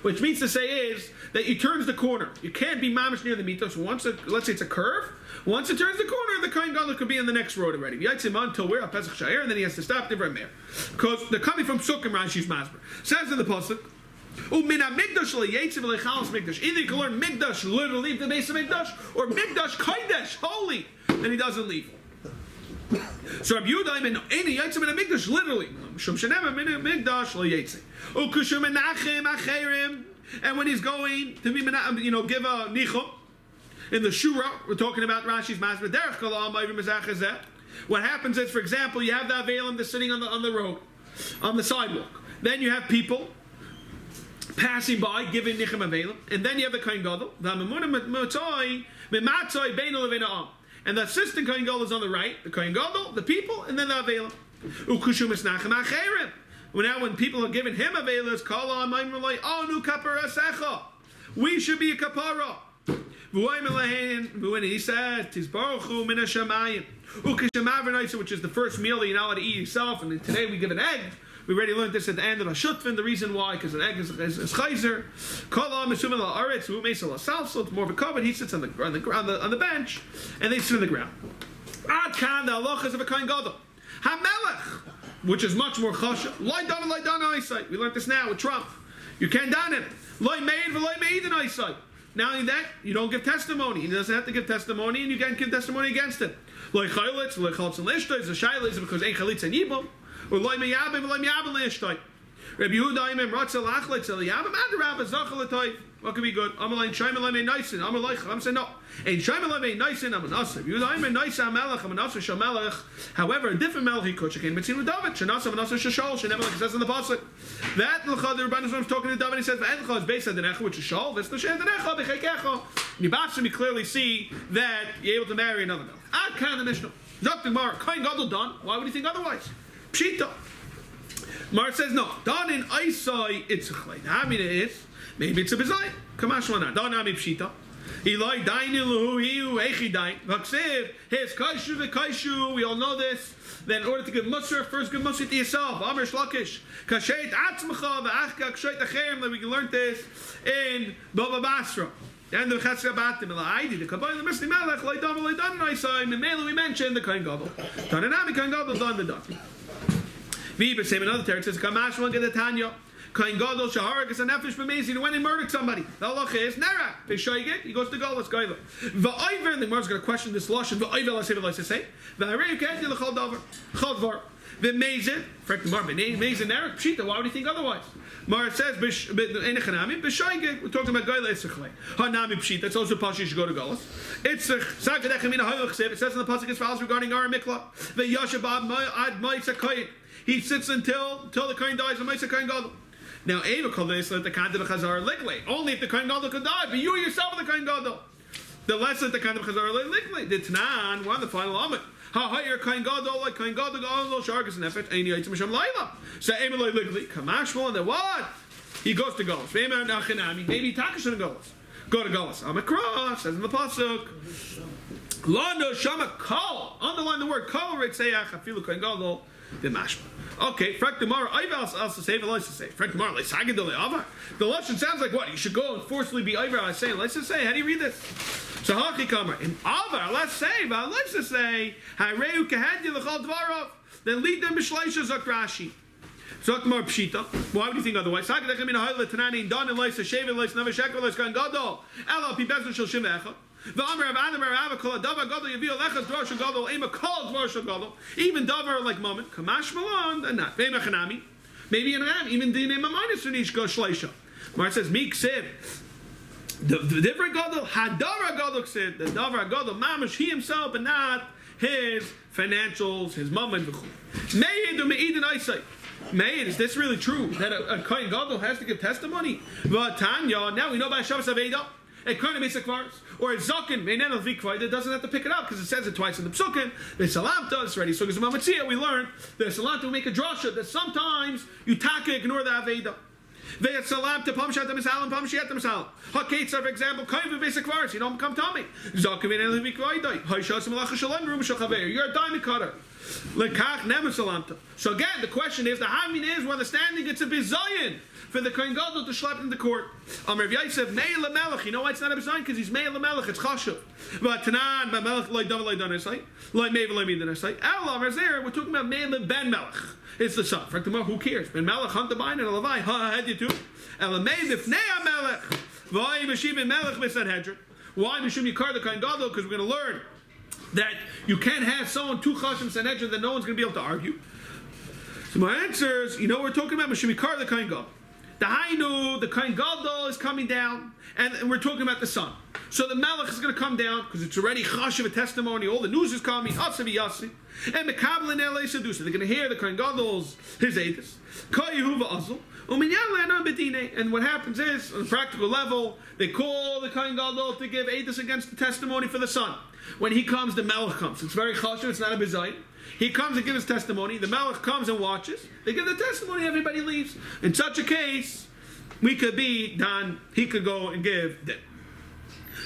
Which means to say is that he turns the corner. You can't be mamish near the meat. So once, let's say it's a curve, once it turns the corner, the Kohen Gadol could be in the next road already. Until we're a Pesach Sha'ir, and then he has to stop the Mer. Because they're coming from Sukkim, Rashi's Masber. Says in the Pasuk, either you can learn Mikdash, literally leave the base of Mikdash, or Mikdash Kodesh, holy, then he doesn't leave. So Rabbi Yehuda in any Yitzim in a Mikdash, literally. And when he's going to be, give a nichum in the shura, we're talking about Rashi's Masber. What happens is, for example, you have the Avelim that's sitting on the road, on the sidewalk. Then you have people passing by, giving Nichem Avelim, and then you have the Kohen Gadol, and the assistant Kohen Gadol is on the right, the Kohen Gadol, the people, and then the Avelim. Now when people are giving him Avelim, we should be a kapara. When he said, which is the first meal that you're not allowed to eat yourself, and today we give an egg. We already learned this at the end of Hashutfin, the reason why, because an egg is chayzer. It's more of a covet. He sits on the bench, and they sit on the ground. Ad kan the halachas of a Kohen Gadol. HaMelech, which is much more chasha. Loi dan eyesight. We learned this now with Trump. You can't down him. Loi meid v'loi meid in eyesight. Not only that, you don't give testimony. He doesn't have to give testimony, and you can't give testimony against him. Loi chaylitz, loi chaltz and lishtoy. The shaila is because ain't chalitz and yibum. Or loy meyabim leishtoy. Rabbi Yehuda imem ratzel achlet zel yabim adarabah zachal atoy. What could be good? Amalain Chaim alay neisin. Amalay I'm saying no. Ein Chaim alay neisin. Amanasa. Yehuda imem neisa melech. Amanasa shamelech. However, a different melech he could. She came between with David. Shanasa amanasa shashol. She never like it says in the pasuk. That l'chad the Rebbeinu was talking to David. He says v'enchad is based on the necha, which is shol. That's the shem the necha b'cheikecha. In Yibashim we clearly see that you're able to marry another melech. Ad kan the Mishnah. Dr. Mar Kohen Gadol done. Why would you think otherwise? Pshita. Mar says no. Don in Isai it's a chlay. I mean it is. Maybe it's a bezai. Kamash lana. Don ami pshita. Eloi dainu lahu hiu echi dain. Vaksev his kaishu v'kaishu. We all know this. Then in order to give musr, first give musr to yourself. Amr shlakish. Kashet atzmacha v'achka kashet acherim. That we can learn this in Baba Basra. And the Chatzka Batim Elaidi, the Kabbalah, the Mishnah Melech, Laidam, Laidan, Isai, Mimela, we mentioned the Kohen Gadol. Tananami, Kohen Gadol, done the done. Viva, same another terror, it says, Kamash, one get the Tanya. Kohen Gadol, Shaharak, is a nefesh b'mezid, when he murdered somebody. The halacha is, Nera, Peshoigit, he goes to Golas, Goyla. Va'oiver, and the Gemara's going to question this lashon, Va'oiver, let's say, Va'arei, Kedi, l'chol davar, chol dvar. V'mezid, Frank the Mar, Mezid, Nera, Pshita, why would he think otherwise? Mar says, Enechanami, Peshoigit, we're talking about Goyla, Itzechle. Hanami, Pshita, that's also Pashi, you should go to Golas. Itzech, Sakadechamina, Hoyach, it says in the Pasuk, as follows regarding Ara Mikla, Ve'yashabab, Ad Ma'isa Koyin. He sits until the Kohen dies, and Ma'isa Kohen Gadol. Now, Eva called this the kind of a Chazar Ligley. Only if the Kohen Gadol could die, but you yourself are the Kohen Gadol. The less that the kind of Chazar Ligley. The Tanan, we're on the final Amid. Ha higher Kohen Gadol, like Kohen Gadol, Sharkas and Effet, and Yitzim Hashem Laila. So, Emeloi Ligley, Kamashmal, and then what? He goes to Golas. Maybe Takish and Golas. Go to Golas. I'm across, says in the Pasuk. Londo Shama Kol. Underline the word Kol, Ritzayach, Afilu Kohen Gadol, the Mashma. Okay, Frank Demar, I've also say, but let's just say, Frank Demar, like Sagidole Avar. The lesson sounds like what? You should go and forcefully be Ivar. I say, let's just say, how do you read this? So Haki Kamar, in Avar, let's just say, Hareu Kahadi Lechal Dvarov, then lead them Bishleisha Zok Rashi. Zok Mar Pshita. Why would you think otherwise? Sagidachem in Haile Tanani, Don and Leisa, Shavin Leis, Never Shekel, Leis Kan Gadol, Ella Pibezna Shel Shim Echad. Even Davar like moment, Kamash Malon, and not maybe in Ram, even the name of minus Sunish go Shleisha. Mar says, Meek said, the different Gadol, Hadara Gadol said, the Davar Gadol, Mamash, he himself, but not his financials, his mom and Meid or Meid and eyesight. Meid, is this really true that a Kohen Gadol has to give testimony? But Tanya, now we know by Shabbos Aveda. A kind of basic verse, or a zaken meinenu vikvay that doesn't have to pick it up because it says it twice in the psukim. The salamta is ready. So, because the mamatzia we learned the salamta will make a drasha that sometimes you taka ignore the aveda. Ve'atzalam to pamshat misalam pamshat misalam. Haketzer, for example, kind of basic words. You don't come to me. Zakavin and levikvaydai. Hayshas malacha shalom rum shachaver. You're a diamond cutter. Lekach nemesalamta. So again, the question is, the Hamin is, we're understanding it's a bizayin for the Kohen Gadol to schlep in the court. Rav Yosef, Me'el Melech. You know why it's not a bizayin? Because he's Me'el Melech. It's chashuv. But Tanan, Melech, loy dam, loy danesai, loy me'el, loy midanesai. Elav is there. We're talking about Me'el Ben Melech. It's the son. For example, who cares? Ben Melech, hunt the vine, and a Levi, had you too. Elamei Bifnei Melech. Vay Meshivim Melech Sanhedrin. Why Mishum Yikar the Kohen Gadol? Because we're going to learn that you can't have someone two chashim Sanhedrin that no one's going to be able to argue. So my answer is, we're talking about Mishum Yikar the Kohen Gadol. The Hainu, the Kohen Gadol is coming down, and we're talking about the son. So the Melech is going to come down because it's already chashiv a testimony. All the news is coming. Asavi Yasi and Mekabel and Elei Sedusa. They're going to hear the Kohen Gadol's his edus. Kol Yehuva Azul. And what happens is, on a practical level, they call the Kohen Gadol to give edus against the testimony for the son. When he comes, the Melech comes. It's very chashiv. It's not a bizayin. He comes and gives his testimony. The Melech comes and watches. They give the testimony. Everybody leaves. In such a case, we could be done. He could go and give din.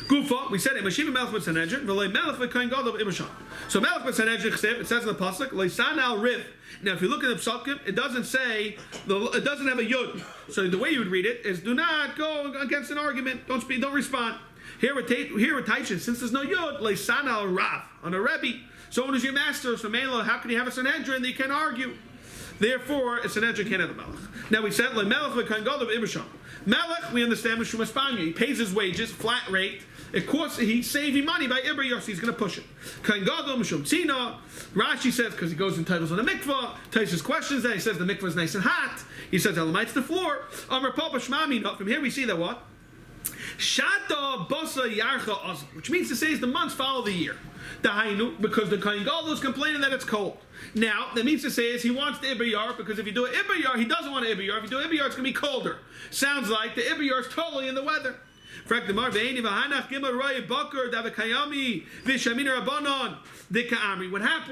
Gufa, we said it. Mashiva Melech with Sanhedrin. V'lei Melech v'Kohen Gadol v'Imasham. So Melech with Sanhedrin chsev. It says in the pasuk leisan al riv. Now, if you look at the psukim, it doesn't say. It doesn't have a yud. So the way you would read it is: do not go against an argument. Don't speak. Don't respond. Here with Taishin, since there's no yud, leisan al rav on a rebbe. So when is your master? So Mela, how can you have a Sanhedrin that you can't argue? Therefore, a Sanhedrin can't have a Melech. Now we said, Melech v'Kohen Gadol v'Imasham. Melech, we understand, Mishum Espanya. He pays his wages, flat rate. Of course, he's saving money by Ibra Yossi. He's going to push it. Kohen Gadol, Mishum Tzina. Rashi says, because he goes and titles on the mikvah. Taisus questions that. He says the mikvah is nice and hot. He says, Elamites the floor. Amar Papa Shmami. From here we see that what? Shata Basa Yarcha Azal. Which means to say is the months follow the year. Dahainu, because the Kohen Gadol is complaining that it's cold. Now, that means to say is he wants the Ibayar, because if you do an Ibayar, he doesn't want an Ibayar. If you do an Ibayar, it's going to be colder. Sounds like the Ibayar is totally in the weather. What happened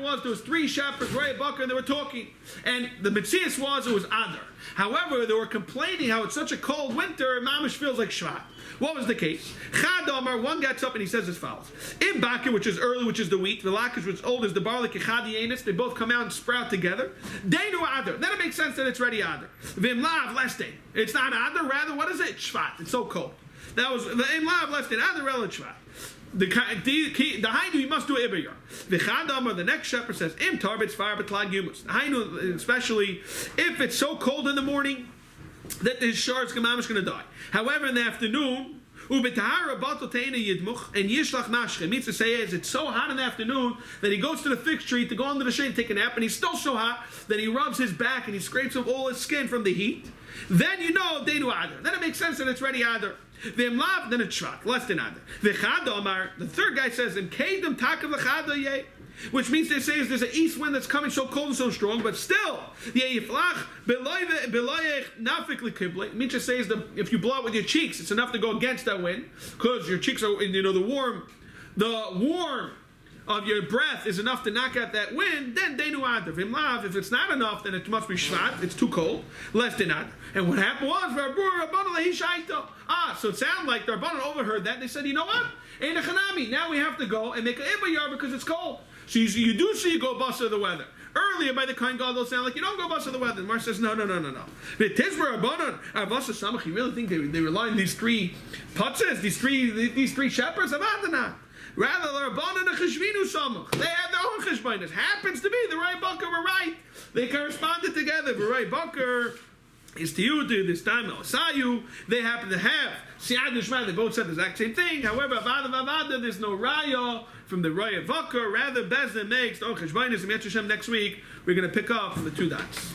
was there was three shepherds, Raya Bakar, and they were talking. And the Metzias was, it was Adar. However, they were complaining how it's such a cold winter, Mamish feels like Shvat. What was the case? Chad Omar, one gets up and he says as follows. In Bakar, which is early, which is the wheat, Velakish, which is old, is the barley, Kechadienis, they both come out and sprout together. Deinu Adar. Then it makes sense that it's ready Adar. Vim Lav, less day. It's not Adar, rather, what is it? Shvat. It's so cold. That was the Im Lav left in Adar, Rel, Shvat. The Hainu, you must do Ibayar. The Chadam, or the next shepherd says, Im Tarbitz fire betlag yumus. The Hainu, especially if it's so cold in the morning that his shards Gamamish going to die. However, in the afternoon, Ubitahara Batotaina Yidmuch and Yishlach Mashche means to say is it's so hot in the afternoon that he goes to the fig tree to go under the shade and take a nap, and he's still so hot that he rubs his back and he scrapes off all his skin from the heat. Then you know Deinu Adar. Then it makes sense that it's ready Adar. V'im lav, then it's shvat, less than Adar. V'chad Omar, the third guy says, in Kedem Takav L'chad Yeh. Which means they say is there's an east wind that's coming so cold and so strong, but still, it means to say is if you blow it with your cheeks, it's enough to go against that wind, because your cheeks are, the warm of your breath is enough to knock out that wind. Then Deinu Adar. If it's not enough, then it must be shvat. It's too cold, less than Adar. And what happened was, so it sounded like the Rabbanan overheard that. They said, you know what? Now we have to go and make an Ibayar because it's cold. So you do see you go bust of the weather. Earlier by the Kohen Gadol sound like you don't go bust of the weather. The Mar says no. But Tizra Rabbanan, Avasa Samach, you really think they rely on these three putzes, these three shepherds? Avadana. Rather, the Rabbanan and Cheshvinu Samach. They have their own Cheshbainas. Happens to be the Rai Bakar were right. They corresponded together. The Rai Bakar is to you, this time Sayu. They happen to have Siyad Nishma. They both said the exact same thing. However, Avada, there's no Raya from the Raya Vakar. Rather, Bezdin makes the Cheshbainas and Mitzvah next week. We're going to pick up from the two dots.